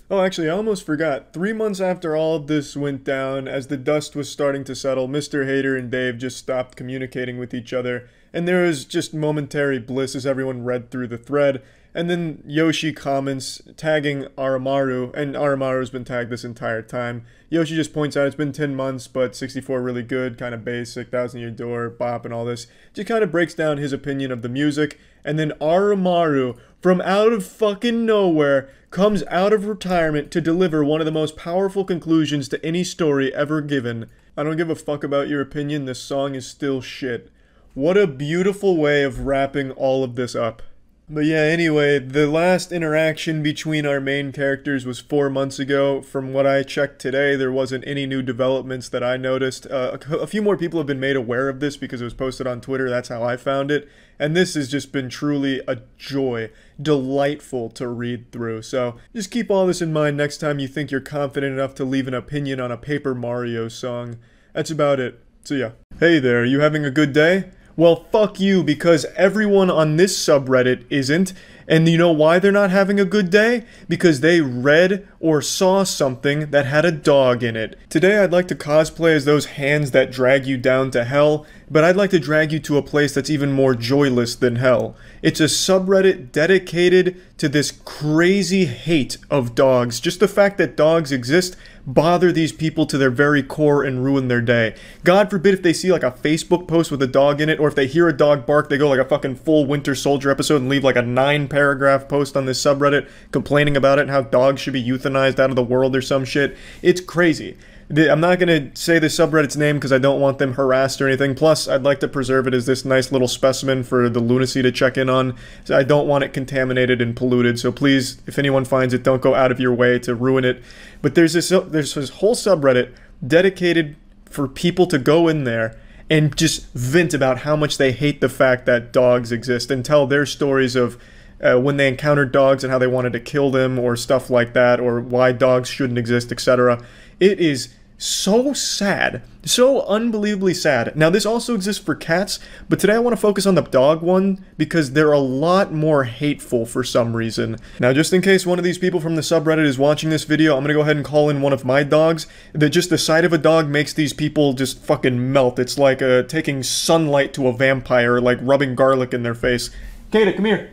Oh, actually, I almost forgot. 3 months after all of this went down, as the dust was starting to settle, Mr. Hater and Dave just stopped communicating with each other, and there was just momentary bliss as everyone read through the thread. And then Yoshi comments, tagging Aramaru, and Aramaru's been tagged this entire time. Yoshi just points out it's been 10 months, but 64 really good, kind of basic, Thousand Year Door, bop, and all this. Just kind of breaks down his opinion of the music. And then Aramaru, from out of fucking nowhere, comes out of retirement to deliver one of the most powerful conclusions to any story ever given. I don't give a fuck about your opinion, this song is still shit. What a beautiful way of wrapping all of this up. But yeah, anyway, the last interaction between our main characters was 4 months ago. From what I checked today, there wasn't any new developments that I noticed. A few more people have been made aware of this because it was posted on Twitter, that's how I found it. And this has just been truly a joy, delightful to read through. So just keep all this in mind next time you think you're confident enough to leave an opinion on a Paper Mario song. That's about it. See ya. Hey there, you having a good day? Well, fuck you, because everyone on this subreddit isn't. And you know why they're not having a good day? Because they read or saw something that had a dog in it. Today I'd like to cosplay as those hands that drag you down to hell, but I'd like to drag you to a place that's even more joyless than hell. It's a subreddit dedicated to this crazy hate of dogs. Just the fact that dogs exist bother these people to their very core and ruin their day. God forbid if they see like a Facebook post with a dog in it, or if they hear a dog bark, they go like a fucking full Winter Soldier episode and leave like a 9-paragraph post on this subreddit complaining about it and how dogs should be euthanized out of the world or some shit. It's crazy. I'm not going to say the subreddit's name because I don't want them harassed or anything. Plus, I'd like to preserve it as this nice little specimen for the lunacy to check in on. So I don't want it contaminated and polluted. So please, if anyone finds it, don't go out of your way to ruin it. But there's this whole subreddit dedicated for people to go in there and just vent about how much they hate the fact that dogs exist and tell their stories of when they encountered dogs and how they wanted to kill them or stuff like that, or why dogs shouldn't exist, etc. It is so sad. So unbelievably sad. Now, this also exists for cats, but today I want to focus on the dog one because they're a lot more hateful for some reason. Now, just in case one of these people from the subreddit is watching this video, I'm going to go ahead and call in one of my dogs. Just the sight of a dog makes these people just fucking melt. It's like taking sunlight to a vampire, like rubbing garlic in their face. Kata, come here.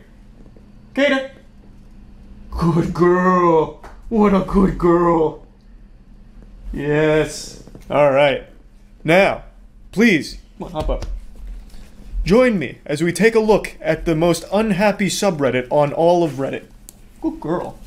Kata! Good girl. What a good girl. Yes. Alright. Now, please, hop up. Join me as we take a look at the most unhappy subreddit on all of Reddit. Good girl.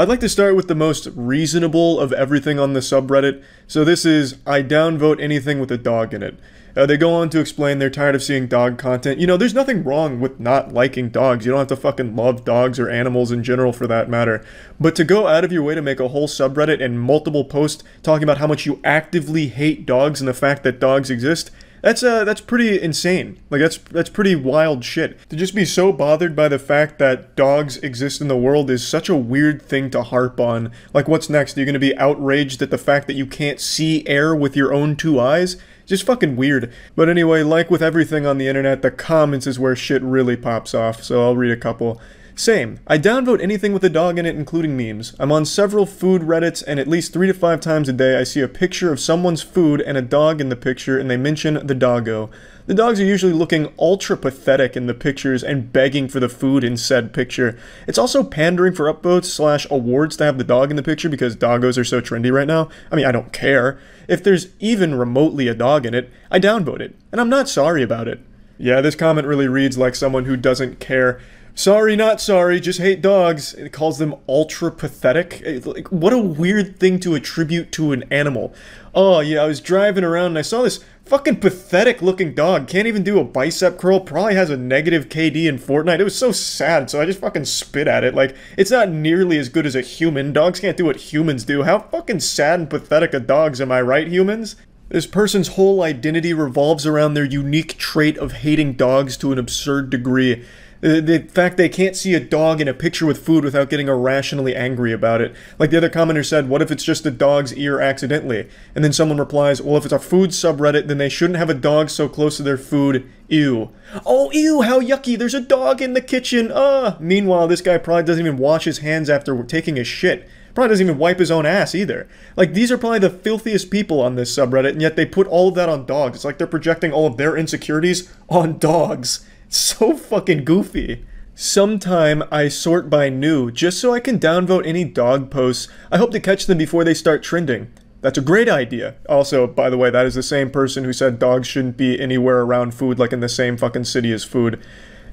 I'd like to start with the most reasonable of everything on the subreddit. So this is, I downvote anything with a dog in it. They go on to explain they're tired of seeing dog content. You know, there's nothing wrong with not liking dogs. You don't have to fucking love dogs or animals in general for that matter. But to go out of your way to make a whole subreddit and multiple posts talking about how much you actively hate dogs and the fact that dogs exist, that's pretty insane. Like, that's pretty wild shit. To just be so bothered by the fact that dogs exist in the world is such a weird thing to harp on. Like, what's next? Are you gonna be outraged at the fact that you can't see air with your own two eyes? Just fucking weird. But anyway, like with everything on the internet, the comments is where shit really pops off, so I'll read a couple. Same. I downvote anything with a dog in it, including memes. I'm on several food Reddits, and at least 3 to 5 times a day I see a picture of someone's food and a dog in the picture, and they mention the doggo. The dogs are usually looking ultra pathetic in the pictures and begging for the food in said picture. It's also pandering for upvotes / awards to have the dog in the picture because doggos are so trendy right now. I mean, I don't care. If there's even remotely a dog in it, I downvote it, and I'm not sorry about it. Yeah, this comment really reads like someone who doesn't care. Sorry, not sorry, just hate dogs. It calls them ultra pathetic. Like, what a weird thing to attribute to an animal. Oh yeah, I was driving around and I saw this fucking pathetic looking dog. Can't even do a bicep curl, probably has a negative KD in Fortnite. It was so sad, so I just fucking spit at it. Like, it's not nearly as good as a human. Dogs can't do what humans do. How fucking sad and pathetic are dogs, am I right, humans? This person's whole identity revolves around their unique trait of hating dogs to an absurd degree. The fact they can't see a dog in a picture with food without getting irrationally angry about it. Like the other commenter said, what if it's just a dog's ear accidentally? And then someone replies, well, if it's a food subreddit, then they shouldn't have a dog so close to their food. Ew. Oh, ew, how yucky, there's a dog in the kitchen. Meanwhile, this guy probably doesn't even wash his hands after taking a shit. Probably doesn't even wipe his own ass either. Like, these are probably the filthiest people on this subreddit, and yet they put all of that on dogs. It's like they're projecting all of their insecurities on dogs. So fucking goofy. Sometime I sort by new, just so I can downvote any dog posts. I hope to catch them before they start trending. That's a great idea. Also, by the way, that is the same person who said dogs shouldn't be anywhere around food, like in the same fucking city as food.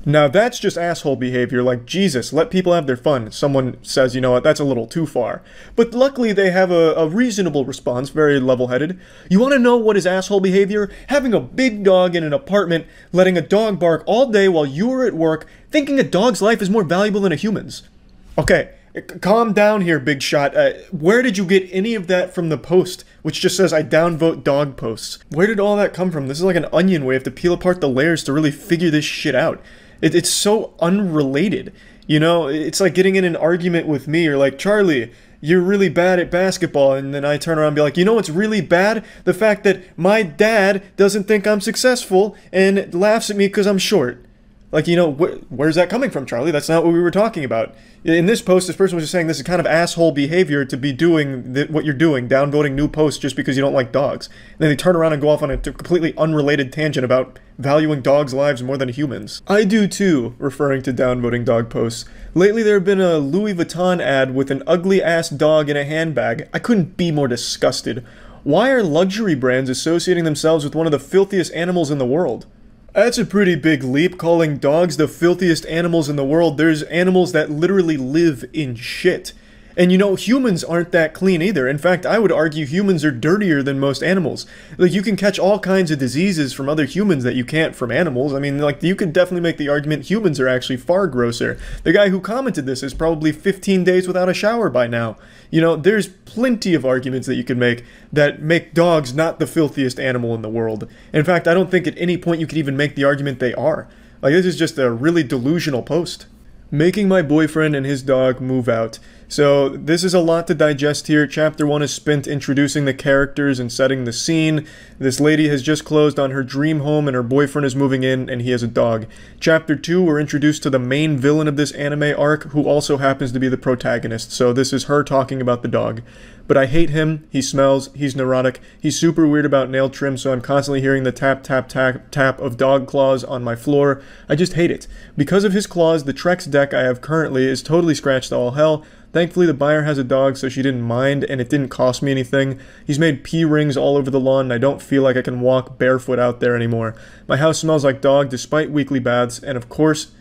Now that's just asshole behavior, like Jesus, let people have their fun. Someone says, you know what, that's a little too far. But luckily they have a reasonable response, very level-headed. You want to know what is asshole behavior? Having a big dog in an apartment, letting a dog bark all day while you are at work, thinking a dog's life is more valuable than a human's. Okay, calm down here, big shot. Where did you get any of that from the post, which just says I downvote dog posts? Where did all that come from? This is like an onion where you have to peel apart the layers to really figure this shit out. It's so unrelated, you know? It's like getting in an argument with me, or like, Charlie, you're really bad at basketball, and then I turn around and be like, you know what's really bad? The fact that my dad doesn't think I'm successful and laughs at me because I'm short. Like, you know, where's that coming from, Charlie? That's not what we were talking about. In this post, this person was just saying this is kind of asshole behavior to be doing what you're doing, downvoting new posts just because you don't like dogs. And then they turn around and go off on a completely unrelated tangent about valuing dogs' lives more than humans. I do too, referring to downvoting dog posts. Lately there have been a Louis Vuitton ad with an ugly-ass dog in a handbag. I couldn't be more disgusted. Why are luxury brands associating themselves with one of the filthiest animals in the world? That's a pretty big leap, calling dogs the filthiest animals in the world. There's animals that literally live in shit. And you know, humans aren't that clean either. In fact, I would argue humans are dirtier than most animals. Like, you can catch all kinds of diseases from other humans that you can't from animals. I mean, like, you could definitely make the argument humans are actually far grosser. The guy who commented this is probably 15 days without a shower by now. You know, there's plenty of arguments that you could make that make dogs not the filthiest animal in the world. In fact, I don't think at any point you could even make the argument they are. Like, this is just a really delusional post. Making my boyfriend and his dog move out. So this is a lot to digest here. Chapter 1 is spent introducing the characters and setting the scene. This lady has just closed on her dream home and her boyfriend is moving in and he has a dog. Chapter 2, we're introduced to the main villain of this anime arc, who also happens to be the protagonist. So this is her talking about the dog. But I hate him, he smells, he's neurotic, he's super weird about nail trim, so I'm constantly hearing the tap tap tap tap of dog claws on my floor. I just hate it. Because of his claws, the Trex deck I have currently is totally scratched to all hell. Thankfully the buyer has a dog, so she didn't mind, and it didn't cost me anything. He's made pee rings all over the lawn, and I don't feel like I can walk barefoot out there anymore. My house smells like dog despite weekly baths, and of course,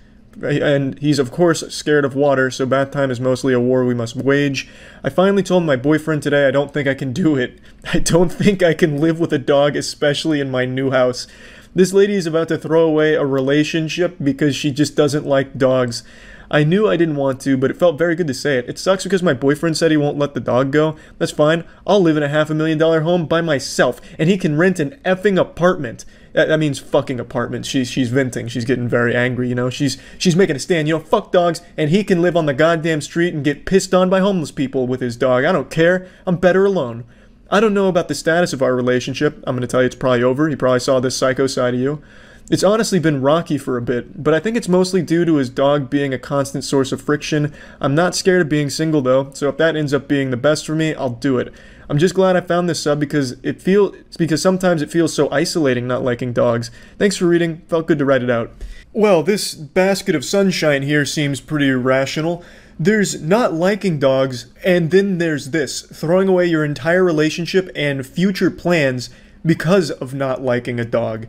and he's of course scared of water, so bath time is mostly a war we must wage. I finally told my boyfriend today I don't think I can do it. I don't think I can live with a dog, especially in my new house. This lady is about to throw away a relationship because she just doesn't like dogs. I knew I didn't want to, but it felt very good to say it. It sucks because my boyfriend said he won't let the dog go. That's fine. I'll live in a $500,000 home by myself, and he can rent an effing apartment. That means fucking apartment. She's venting. She's getting very angry, you know. She's making a stand, you know, fuck dogs, and he can live on the goddamn street and get pissed on by homeless people with his dog. I don't care. I'm better alone. I don't know about the status of our relationship. I'm gonna tell you it's probably over. He probably saw this psycho side of you. It's honestly been rocky for a bit, but I think it's mostly due to his dog being a constant source of friction. I'm not scared of being single though, so if that ends up being the best for me, I'll do it. I'm just glad I found this sub because sometimes it feels so isolating not liking dogs. Thanks for reading, felt good to write it out. Well, this basket of sunshine here seems pretty rational. There's not liking dogs, and then there's this, throwing away your entire relationship and future plans because of not liking a dog.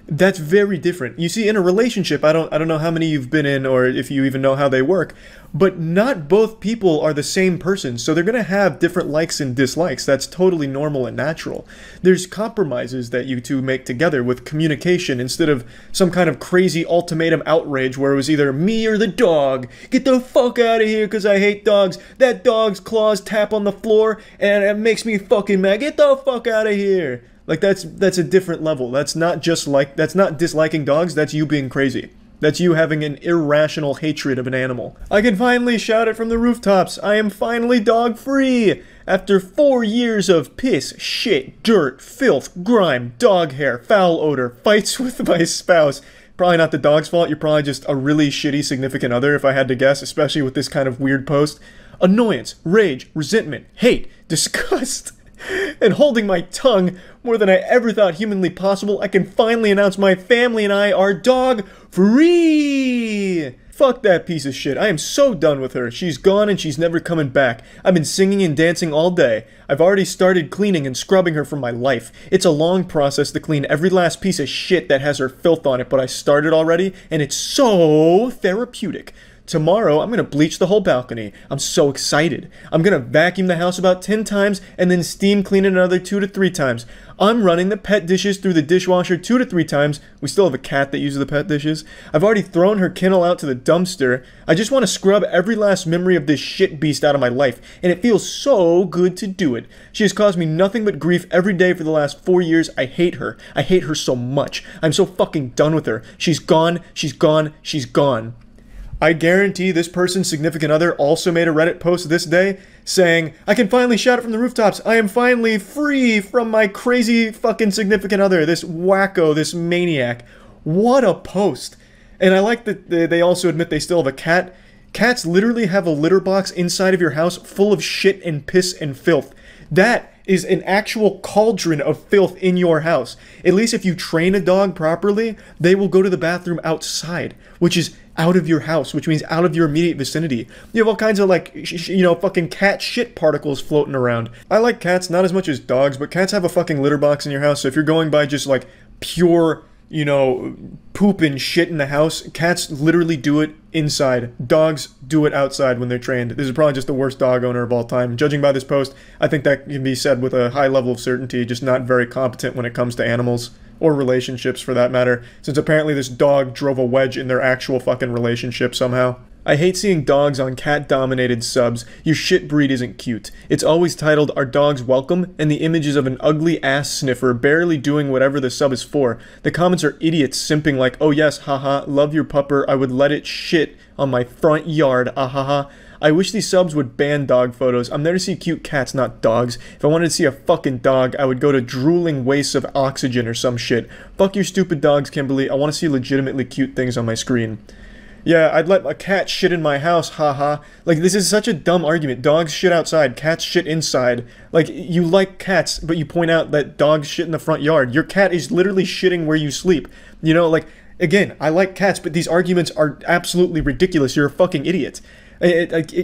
That's very different. You see, in a relationship, I don't know how many you've been in or if you even know how they work, but not both people are the same person, so they're going to have different likes and dislikes. That's totally normal and natural. There's compromises that you two make together with communication instead of some kind of crazy ultimatum outrage where it was either me or the dog. Get the fuck out of here because I hate dogs. That dog's claws tap on the floor and it makes me fucking mad. Get the fuck out of here. Like, that's a different level. That's not disliking dogs, that's you being crazy. That's you having an irrational hatred of an animal. I can finally shout it from the rooftops. I am finally dog-free! After 4 years of piss, shit, dirt, filth, grime, dog hair, foul odor, fights with my spouse. Probably not the dog's fault, you're probably just a really shitty significant other if I had to guess, especially with this kind of weird post. Annoyance, rage, resentment, hate, disgust. And holding my tongue more than I ever thought humanly possible, I can finally announce my family and I are dog-free! Fuck that piece of shit. I am so done with her. She's gone and she's never coming back. I've been singing and dancing all day. I've already started cleaning and scrubbing her from my life. It's a long process to clean every last piece of shit that has her filth on it, but I started already, and it's so therapeutic. Tomorrow, I'm gonna bleach the whole balcony. I'm so excited. I'm gonna vacuum the house about 10 times and then steam clean it another 2 to 3 times. I'm running the pet dishes through the dishwasher 2 to 3 times. We still have a cat that uses the pet dishes. I've already thrown her kennel out to the dumpster. I just want to scrub every last memory of this shit beast out of my life, and it feels so good to do it. She has caused me nothing but grief every day for the last 4 years. I hate her. I hate her so much. I'm so fucking done with her. She's gone, she's gone, she's gone. I guarantee this person's significant other also made a Reddit post this day saying, I can finally shout it from the rooftops. I am finally free from my crazy fucking significant other, this wacko, this maniac. What a post. And I like that they also admit they still have a cat. Cats literally have a litter box inside of your house full of shit and piss and filth. That is an actual cauldron of filth in your house. At least if you train a dog properly, they will go to the bathroom outside, which is out of your house, which means out of your immediate vicinity. You have all kinds of, like, fucking cat shit particles floating around. I like cats, not as much as dogs, but cats have a fucking litter box in your house, so if you're going by just, like, pure, poop and shit in the house, cats literally do it inside. Dogs do it outside when they're trained. This is probably just the worst dog owner of all time. Judging by this post, I think that can be said with a high level of certainty, just not very competent when it comes to animals. Or relationships, for that matter, since apparently this dog drove a wedge in their actual fucking relationship somehow. I hate seeing dogs on cat-dominated subs. Your shit breed isn't cute. It's always titled, Are Dogs Welcome? And the images of an ugly ass sniffer barely doing whatever the sub is for. The comments are idiots simping like, oh yes, haha, love your pupper, I would let it shit on my front yard, ahaha. I wish these subs would ban dog photos. I'm there to see cute cats, not dogs. If I wanted to see a fucking dog, I would go to drooling wastes of oxygen or some shit. Fuck your stupid dogs, Kimberly. I want to see legitimately cute things on my screen. Yeah, I'd let a cat shit in my house, haha. Like, this is such a dumb argument. Dogs shit outside, cats shit inside. Like, you like cats, but you point out that dogs shit in the front yard. Your cat is literally shitting where you sleep. You know, like, again, I like cats, but these arguments are absolutely ridiculous. You're a fucking idiot.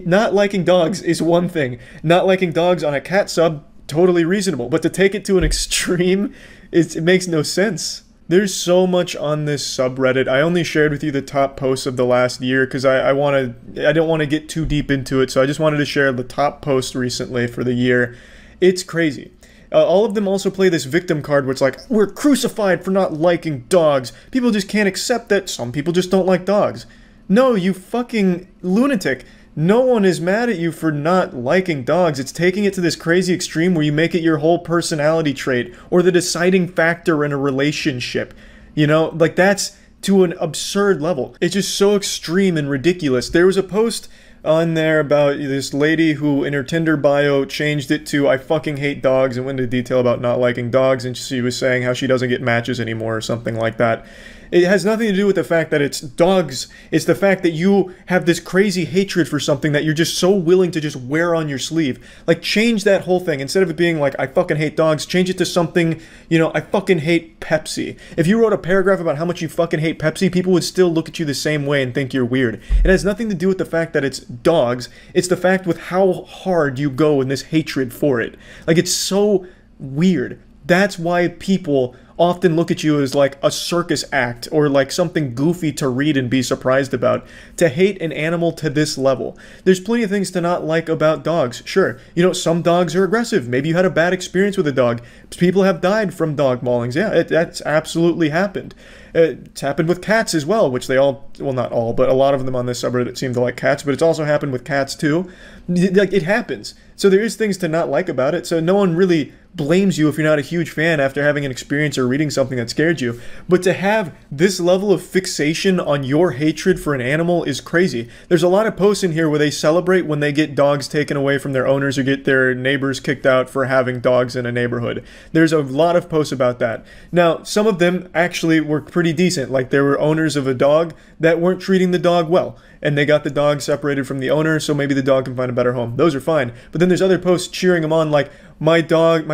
Not liking dogs is one thing. Not liking dogs on a cat sub, totally reasonable. But to take it to an extreme, it makes no sense. There's so much on this subreddit. I only shared with you the top posts of the last year because I don't want to get too deep into it, so I just wanted to share the top post recently for the year. It's crazy. All of them also play this victim card where it's like, we're crucified for not liking dogs. People just can't accept that some people just don't like dogs. No, you fucking lunatic. No one is mad at you for not liking dogs. It's taking it to this crazy extreme where you make it your whole personality trait or the deciding factor in a relationship. You know, like that's to an absurd level. It's just so extreme and ridiculous. There was a post on there about this lady who in her Tinder bio changed it to I fucking hate dogs and went into detail about not liking dogs, and she was saying how she doesn't get matches anymore or something like that. It has nothing to do with the fact that it's dogs. It's the fact that you have this crazy hatred for something that you're just so willing to just wear on your sleeve. Like, change that whole thing. Instead of it being like, I fucking hate dogs, change it to something, you know, I fucking hate Pepsi. If you wrote a paragraph about how much you fucking hate Pepsi, people would still look at you the same way and think you're weird. It has nothing to do with the fact that it's dogs. It's the fact with how hard you go in this hatred for it. Like, it's so weird. That's why people often look at you as like a circus act or like something goofy to read and be surprised about. To hate an animal to this level. There's plenty of things to not like about dogs. Sure, you know, some dogs are aggressive. Maybe you had a bad experience with a dog. People have died from dog maulings. Yeah, that's absolutely happened. It's happened with cats as well, which they all, well, not all, but a lot of them on this subreddit seem to like cats, but it's also happened with cats too. Like, it happens. So there is things to not like about it, so no one really blames you if you're not a huge fan after having an experience or reading something that scared you. But to have this level of fixation on your hatred for an animal is crazy. There's a lot of posts in here where they celebrate when they get dogs taken away from their owners or get their neighbors kicked out for having dogs in a neighborhood. There's a lot of posts about that. Now, some of them actually were pretty decent. Like, there were owners of a dog that weren't treating the dog well, and they got the dog separated from the owner, so maybe the dog can find a better home. Those are fine. But then there's other posts cheering him on, like, my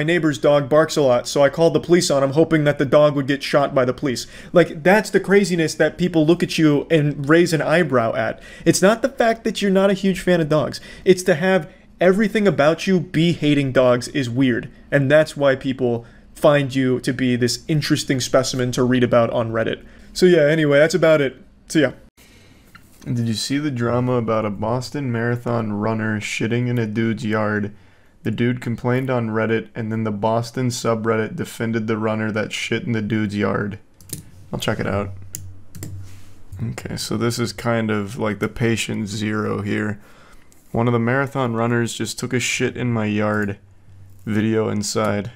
neighbor's dog barks a lot, so I called the police on him, hoping that the dog would get shot by the police. Like, that's the craziness that people look at you and raise an eyebrow at. It's not the fact that you're not a huge fan of dogs. It's to have everything about you be hating dogs is weird. And that's why people find you to be this interesting specimen to read about on Reddit. So yeah, anyway, that's about it. See ya. Did you see the drama about a Boston Marathon runner shitting in a dude's yard? The dude complained on Reddit, and then the Boston subreddit defended the runner that shit in the dude's yard. I'll check it out. Okay, so this is kind of like the patient zero here. One of the marathon runners just took a shit in my yard. Video inside.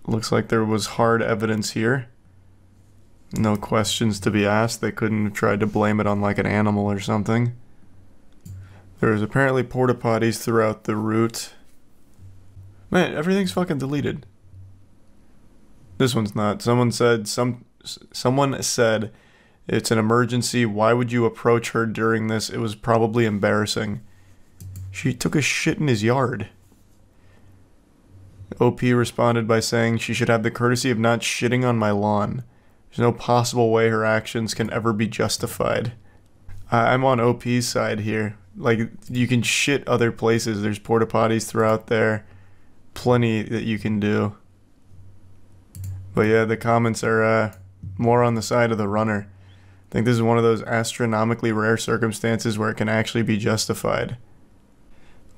Looks like there was hard evidence here. No questions to be asked. They couldn't have tried to blame it on like an animal or something. There was apparently porta potties throughout the route. Man, everything's fucking deleted. This one's not. Someone said it's an emergency. Why would you approach her during this? It was probably embarrassing. She took a shit in his yard. OP responded by saying she should have the courtesy of not shitting on my lawn. There's no possible way her actions can ever be justified. I'm on OP's side here. Like, you can shit other places. There's porta potties throughout there. Plenty that you can do. But yeah, the comments are more on the side of the runner. I think this is one of those astronomically rare circumstances where it can actually be justified.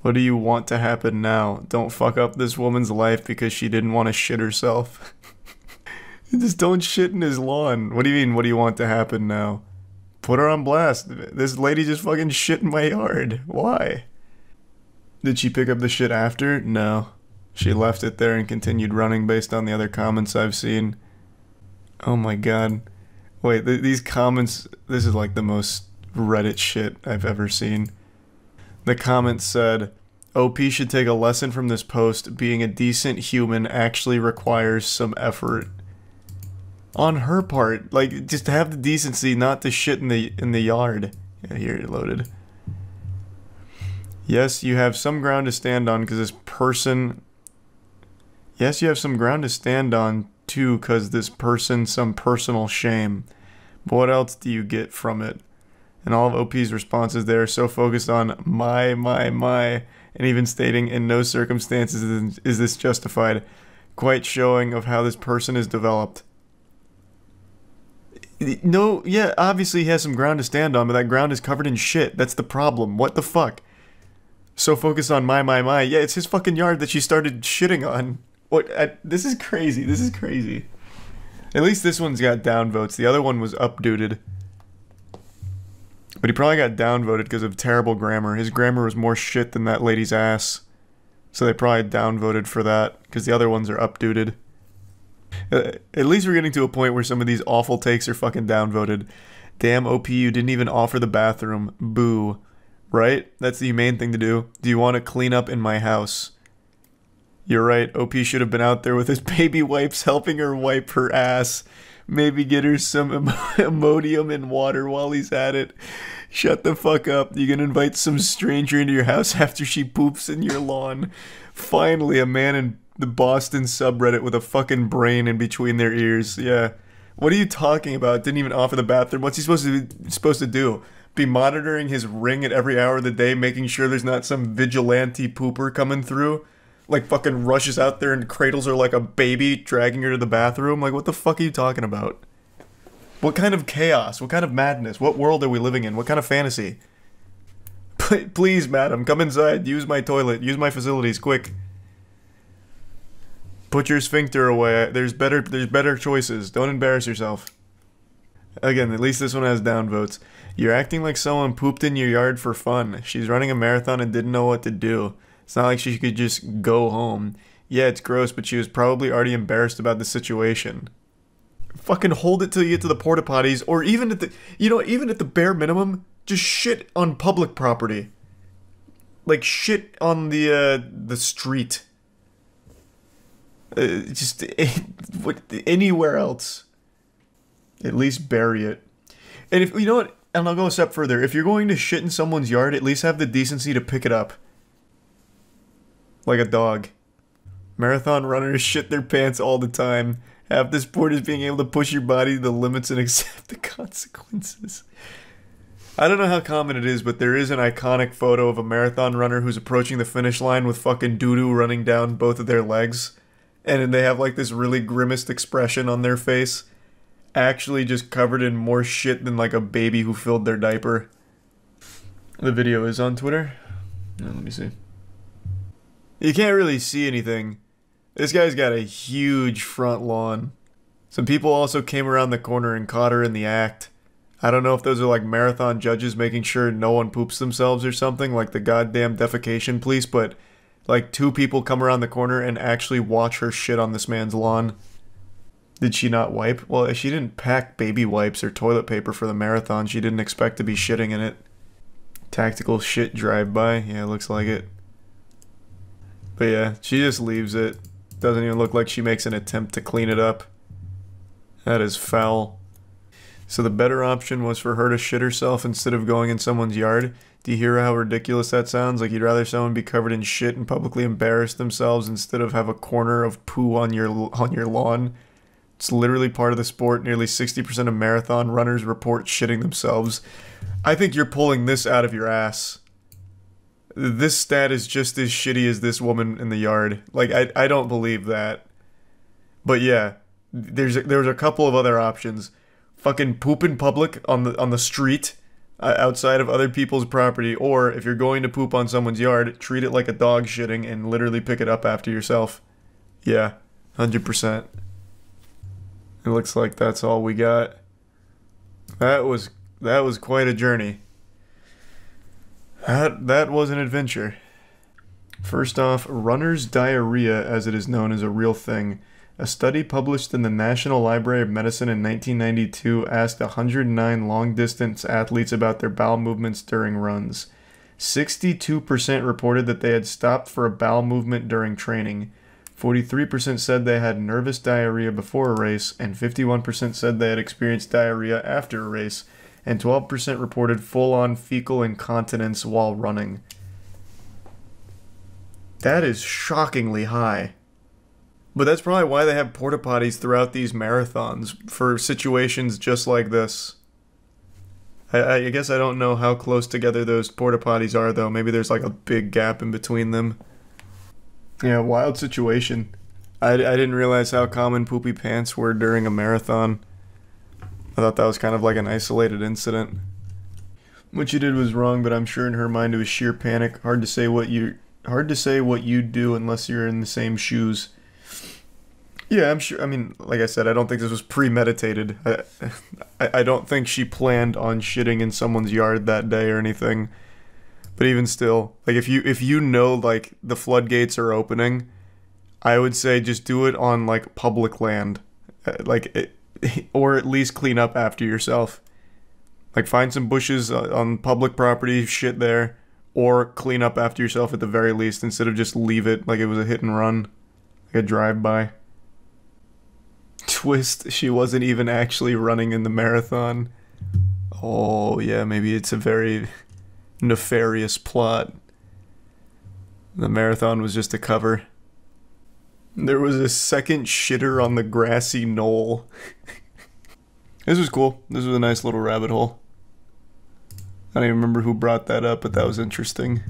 What do you want to happen now? Don't fuck up this woman's life because she didn't want to shit herself. Just don't shit in his lawn. What do you mean, what do you want to happen now? Put her on blast. This lady just fucking shit in my yard. Why? Did she pick up the shit after? No. She left it there and continued running based on the other comments I've seen. Oh my god. Wait, these comments, this is like the most Reddit shit I've ever seen. The comment said, OP should take a lesson from this post. Being a decent human actually requires some effort. On her part, like, just to have the decency not to shit in the yard. Yeah, here it loaded. Yes, you have some ground to stand on because this person... Yes, you have some ground to stand on, too, because this person, some personal shame. But what else do you get from it? And all of OP's responses there are so focused on my, and even stating in no circumstances is this justified, quite showing of how this person is developed. No, yeah, obviously he has some ground to stand on, but that ground is covered in shit. That's the problem. What the fuck? So focused on my. Yeah, it's his fucking yard that she started shitting on. This is crazy. This is crazy. At least this one's got downvotes. The other one was updated. But he probably got downvoted because of terrible grammar. His grammar was more shit than that lady's ass. So they probably downvoted for that, because the other ones are updated. At least we're getting to a point where some of these awful takes are fucking downvoted. Damn, OP, you didn't even offer the bathroom. Boo. Right? That's the humane thing to do. Do you want to clean up in my house? You're right, OP should have been out there with his baby wipes helping her wipe her ass. Maybe get her some Imodium and water while he's at it. Shut the fuck up. You can invite some stranger into your house after she poops in your lawn. Finally, a man in the Boston subreddit with a fucking brain in between their ears. Yeah. What are you talking about? Didn't even offer the bathroom. What's he supposed to do? Be monitoring his ring at every hour of the day, making sure there's not some vigilante pooper coming through? Like fucking rushes out there and cradles her like a baby, dragging her to the bathroom? Like, what the fuck are you talking about? What kind of chaos? What kind of madness? What world are we living in? What kind of fantasy? Please, madam, come inside. Use my toilet. Use my facilities, quick. Put your sphincter away. There's better choices. Don't embarrass yourself. Again, at least this one has downvotes. You're acting like someone pooped in your yard for fun. She's running a marathon and didn't know what to do. It's not like she could just go home. Yeah, it's gross, but she was probably already embarrassed about the situation. Fucking hold it till you get to the porta potties, or even at the, even at the bare minimum, just shit on public property. Like shit on the street. Just anywhere else. At least bury it. And if, you know what, and I'll go a step further. If you're going to shit in someone's yard, at least have the decency to pick it up. Like a dog. Marathon runners shit their pants all the time. Half the sport is being able to push your body to the limits and accept the consequences. I don't know how common it is, but there is an iconic photo of a marathon runner who's approaching the finish line with fucking doo-doo running down both of their legs. And they have like this really grimaced expression on their face. Actually just covered in more shit than like a baby who filled their diaper. The video is on Twitter. Let me see. You can't really see anything. This guy's got a huge front lawn. Some people also came around the corner and caught her in the act. I don't know if those are like marathon judges making sure no one poops themselves or something, like the goddamn defecation police, but like 2 people come around the corner and actually watch her shit on this man's lawn. Did she not wipe? Well, she didn't pack baby wipes or toilet paper for the marathon. She didn't expect to be shitting in it. Tactical shit drive-by. Yeah, looks like it. But yeah, she just leaves it. Doesn't even look like she makes an attempt to clean it up. That is foul. So the better option was for her to shit herself instead of going in someone's yard. Do you hear how ridiculous that sounds? Like you'd rather someone be covered in shit and publicly embarrass themselves instead of have a corner of poo on your lawn? It's literally part of the sport. Nearly 60% of marathon runners report shitting themselves. I think you're pulling this out of your ass. This stat is just as shitty as this woman in the yard. Like, I don't believe that. But yeah, there's a couple of other options. Fucking poop in public on the street outside of other people's property, or if you're going to poop on someone's yard, treat it like a dog shitting and literally pick it up after yourself. Yeah, 100%. It looks like that's all we got. That was quite a journey. That was an adventure. First off, runner's diarrhea, as it is known, is a real thing. A study published in the National Library of Medicine in 1992 asked 109 long-distance athletes about their bowel movements during runs. 62% reported that they had stopped for a bowel movement during training. 43% said they had nervous diarrhea before a race, and 51% said they had experienced diarrhea after a race, and 12% reported full-on fecal incontinence while running. That is shockingly high. But that's probably why they have porta potties throughout these marathons, for situations just like this. I guess I don't know how close together those porta potties are, though. Maybe there's like a big gap in between them. Yeah, wild situation. I didn't realize how common poopy pants were during a marathon. I thought that was kind of like an isolated incident. What you did was wrong, but I'm sure in her mind it was sheer panic. Hard to say what you'd do unless you're in the same shoes. Yeah, I'm sure. I mean, like I said, I don't think this was premeditated. I don't think she planned on shitting in someone's yard that day or anything. But even still, like if you know like the floodgates are opening, I would say just do it on like public land, or at least clean up after yourself. Like find some bushes on public property, shit there, or clean up after yourself at the very least instead of just leave it like it was a hit and run, like a drive-by. Twist, she wasn't even actually running in the marathon. Oh yeah, maybe it's a very nefarious plot. The marathon was just a cover. There was a second shitter on the grassy knoll. This was cool. This was a nice little rabbit hole. I don't even remember who brought that up, but that was interesting.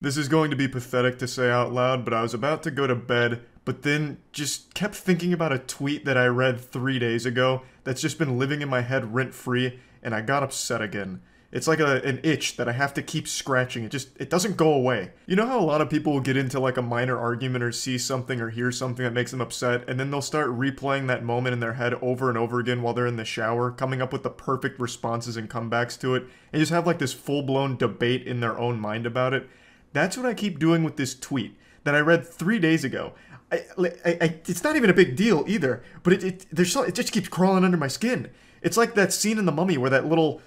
This is going to be pathetic to say out loud, but I was about to go to bed, but then just kept thinking about a tweet that I read 3 days ago that's just been living in my head rent-free, and I got upset again. It's like an itch that I have to keep scratching. It doesn't go away. You know how a lot of people will get into like a minor argument or see something or hear something that makes them upset, and then they'll start replaying that moment in their head over and over again while they're in the shower, coming up with the perfect responses and comebacks to it, and just have like this full-blown debate in their own mind about it? That's what I keep doing with this tweet that I read 3 days ago. It's not even a big deal either, but it just keeps crawling under my skin. It's like that scene in The Mummy where that little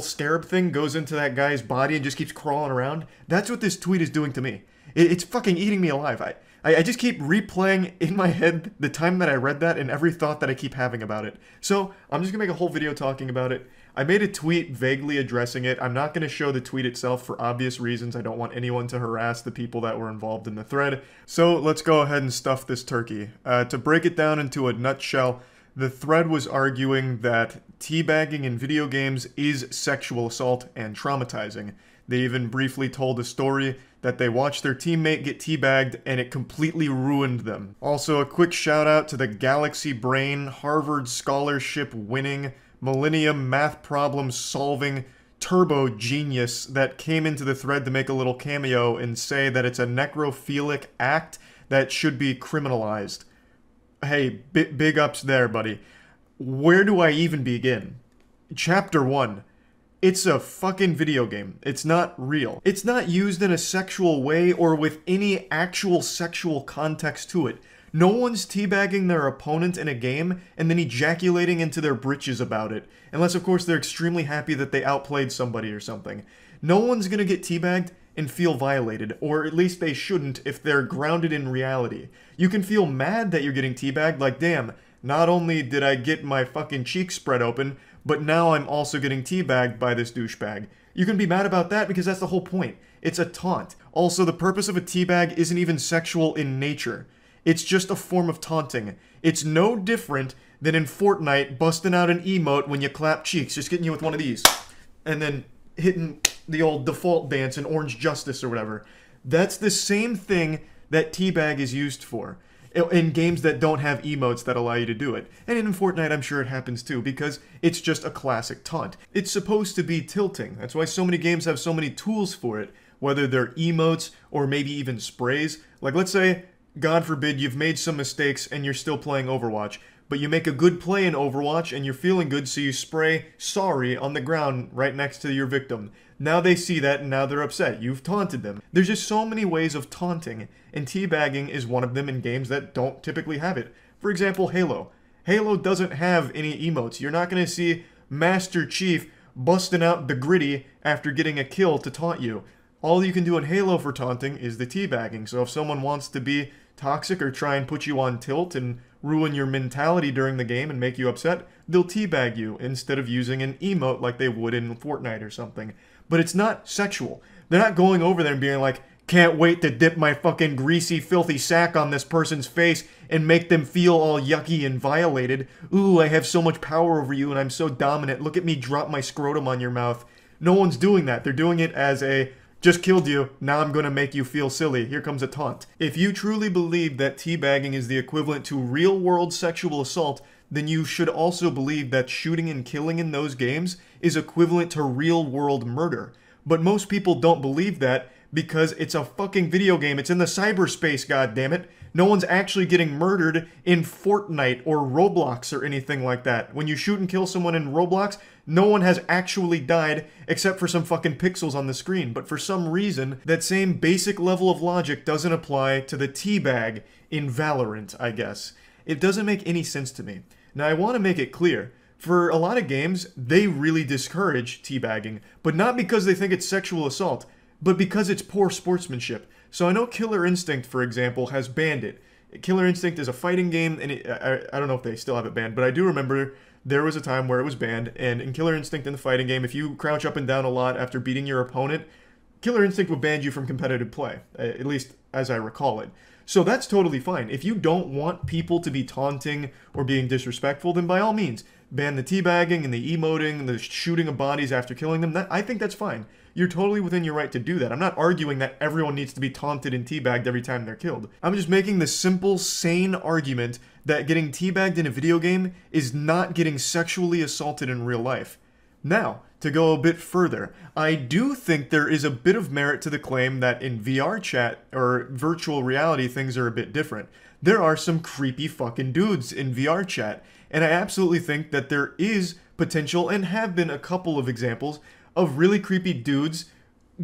scarab thing goes into that guy's body and just keeps crawling around. That's what this tweet is doing to me. It's fucking eating me alive. I just keep replaying in my head the time that I read that and every thought that I keep having about it. So I'm just gonna make a whole video talking about it. I made a tweet vaguely addressing it. I'm not going to show the tweet itself for obvious reasons. I don't want anyone to harass the people that were involved in the thread. So let's go ahead and stuff this turkey. To break it down into a nutshell, the thread was arguing that teabagging in video games is sexual assault and traumatizing. They even briefly told a story that they watched their teammate get teabagged and it completely ruined them. Also, a quick shout out to the Galaxy Brain, Harvard scholarship winning, Millennium math problem solving turbo genius that came into the thread to make a little cameo and say that it's a necrophilic act that should be criminalized. Hey, big ups there, buddy. Where do I even begin? Chapter 1. It's a fucking video game. It's not real. It's not used in a sexual way or with any actual sexual context to it. No one's teabagging their opponent in a game and then ejaculating into their britches about it. Unless, of course, they're extremely happy that they outplayed somebody or something. No one's gonna get teabagged and feel violated, or at least they shouldn't if they're grounded in reality. You can feel mad that you're getting teabagged, like, damn, not only did I get my fucking cheeks spread open, but now I'm also getting teabagged by this douchebag. You can be mad about that because that's the whole point. It's a taunt. Also, the purpose of a teabag isn't even sexual in nature. It's just a form of taunting. It's no different than in Fortnite busting out an emote when you clap cheeks, just getting you with one of these, and then hitting the old default dance in Orange Justice or whatever. That's the same thing that teabag is used for in games that don't have emotes that allow you to do it. And in Fortnite, I'm sure it happens too, because it's just a classic taunt. It's supposed to be tilting. That's why so many games have so many tools for it, whether they're emotes or maybe even sprays. Like, let's say, God forbid, you've made some mistakes and you're still playing Overwatch, but you make a good play in Overwatch and you're feeling good, so you spray sorry on the ground right next to your victim. Now they see that and now they're upset. You've taunted them. There's just so many ways of taunting, and teabagging is one of them in games that don't typically have it. For example, Halo. Halo doesn't have any emotes. You're not going to see Master Chief busting out the gritty after getting a kill to taunt you. All you can do in Halo for taunting is the teabagging. So if someone wants to be toxic or try and put you on tilt and ruin your mentality during the game and make you upset, they'll teabag you instead of using an emote like they would in Fortnite or something. But it's not sexual. They're not going over there and being like, can't wait to dip my fucking greasy, filthy sack on this person's face and make them feel all yucky and violated. Ooh, I have so much power over you and I'm so dominant. Look at me drop my scrotum on your mouth. No one's doing that. They're doing it as a, just killed you, now I'm gonna make you feel silly. Here comes a taunt. If you truly believe that teabagging is the equivalent to real-world sexual assault, then you should also believe that shooting and killing in those games is equivalent to real-world murder. But most people don't believe that because it's a fucking video game. It's in the cyberspace, goddammit. No one's actually getting murdered in Fortnite or Roblox or anything like that. When you shoot and kill someone in Roblox, no one has actually died except for some fucking pixels on the screen. But for some reason, that same basic level of logic doesn't apply to the teabag in Valorant, I guess. It doesn't make any sense to me. Now, I want to make it clear. For a lot of games, they really discourage teabagging, but not because they think it's sexual assault, but because it's poor sportsmanship. So I know Killer Instinct, for example, has banned it. Killer Instinct is a fighting game, and I don't know if they still have it banned, but I do remember there was a time where it was banned, and in Killer Instinct in the fighting game, if you crouch up and down a lot after beating your opponent, Killer Instinct would ban you from competitive play, at least as I recall it. So that's totally fine. If you don't want people to be taunting or being disrespectful, then by all means, ban the teabagging and the emoting and the shooting of bodies after killing them. I think that's fine. You're totally within your right to do that. I'm not arguing that everyone needs to be taunted and teabagged every time they're killed. I'm just making the simple, sane argument that getting teabagged in a video game is not getting sexually assaulted in real life. Now, to go a bit further, I do think there is a bit of merit to the claim that in VR chat or virtual reality things are a bit different. There are some creepy fucking dudes in VR chat, and I absolutely think that there is potential and have been a couple of examples of really creepy dudes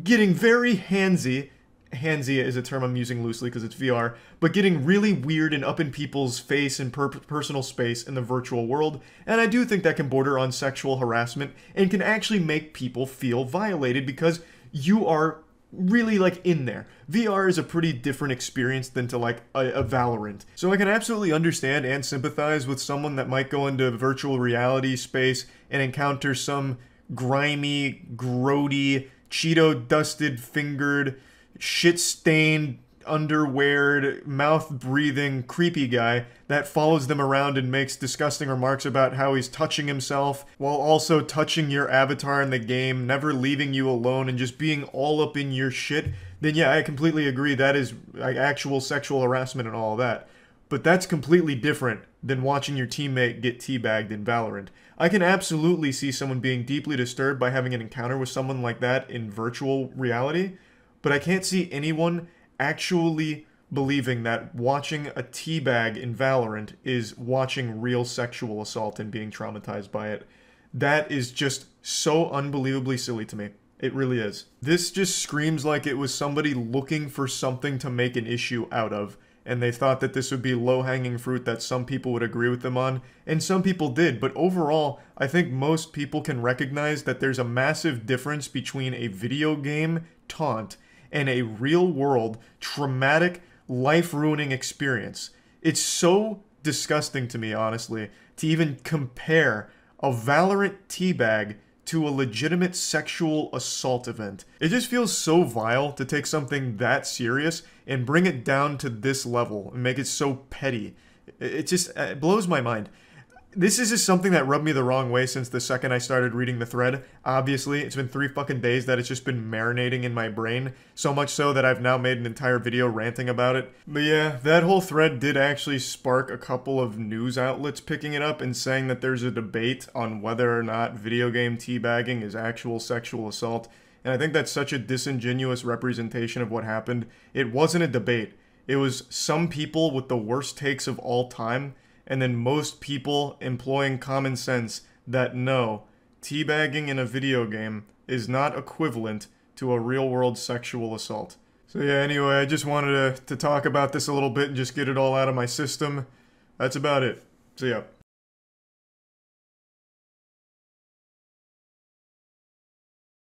getting very handsy. Handsy is a term I'm using loosely because it's VR, but getting really weird and up in people's face and personal space in the virtual world, and I do think that can border on sexual harassment and can actually make people feel violated because you are really like in there. VR is a pretty different experience than to like a Valorant. So I can absolutely understand and sympathize with someone that might go into virtual reality space and encounter some grimy, grody, Cheeto-dusted, fingered, shit-stained, underweared, mouth-breathing, creepy guy that follows them around and makes disgusting remarks about how he's touching himself while also touching your avatar in the game, never leaving you alone, and just being all up in your shit, then yeah, I completely agree that is like actual sexual harassment and all of that. But that's completely different than watching your teammate get teabagged in Valorant. I can absolutely see someone being deeply disturbed by having an encounter with someone like that in virtual reality, but I can't see anyone actually believing that watching a teabag in Valorant is watching real sexual assault and being traumatized by it. That is just so unbelievably silly to me. It really is. This just screams like it was somebody looking for something to make an issue out of, and they thought that this would be low-hanging fruit that some people would agree with them on, and some people did, but overall, I think most people can recognize that there's a massive difference between a video game taunt and a real-world, traumatic, life-ruining experience. It's so disgusting to me, honestly, to even compare a Valorant teabag to a legitimate sexual assault event. It just feels so vile to take something that serious and bring it down to this level and make it so petty. It blows my mind. This is just something that rubbed me the wrong way since the second I started reading the thread. Obviously, it's been 3 fucking days that it's just been marinating in my brain, so much so that I've now made an entire video ranting about it. But yeah, that whole thread did actually spark a couple of news outlets picking it up and saying that there's a debate on whether or not video game teabagging is actual sexual assault. And I think that's such a disingenuous representation of what happened. It wasn't a debate. It was some people with the worst takes of all time, and then most people employing common sense that no, teabagging in a video game is not equivalent to a real-world sexual assault. So yeah, anyway, I just wanted to talk about this a little bit and just get it all out of my system. That's about it. So yeah.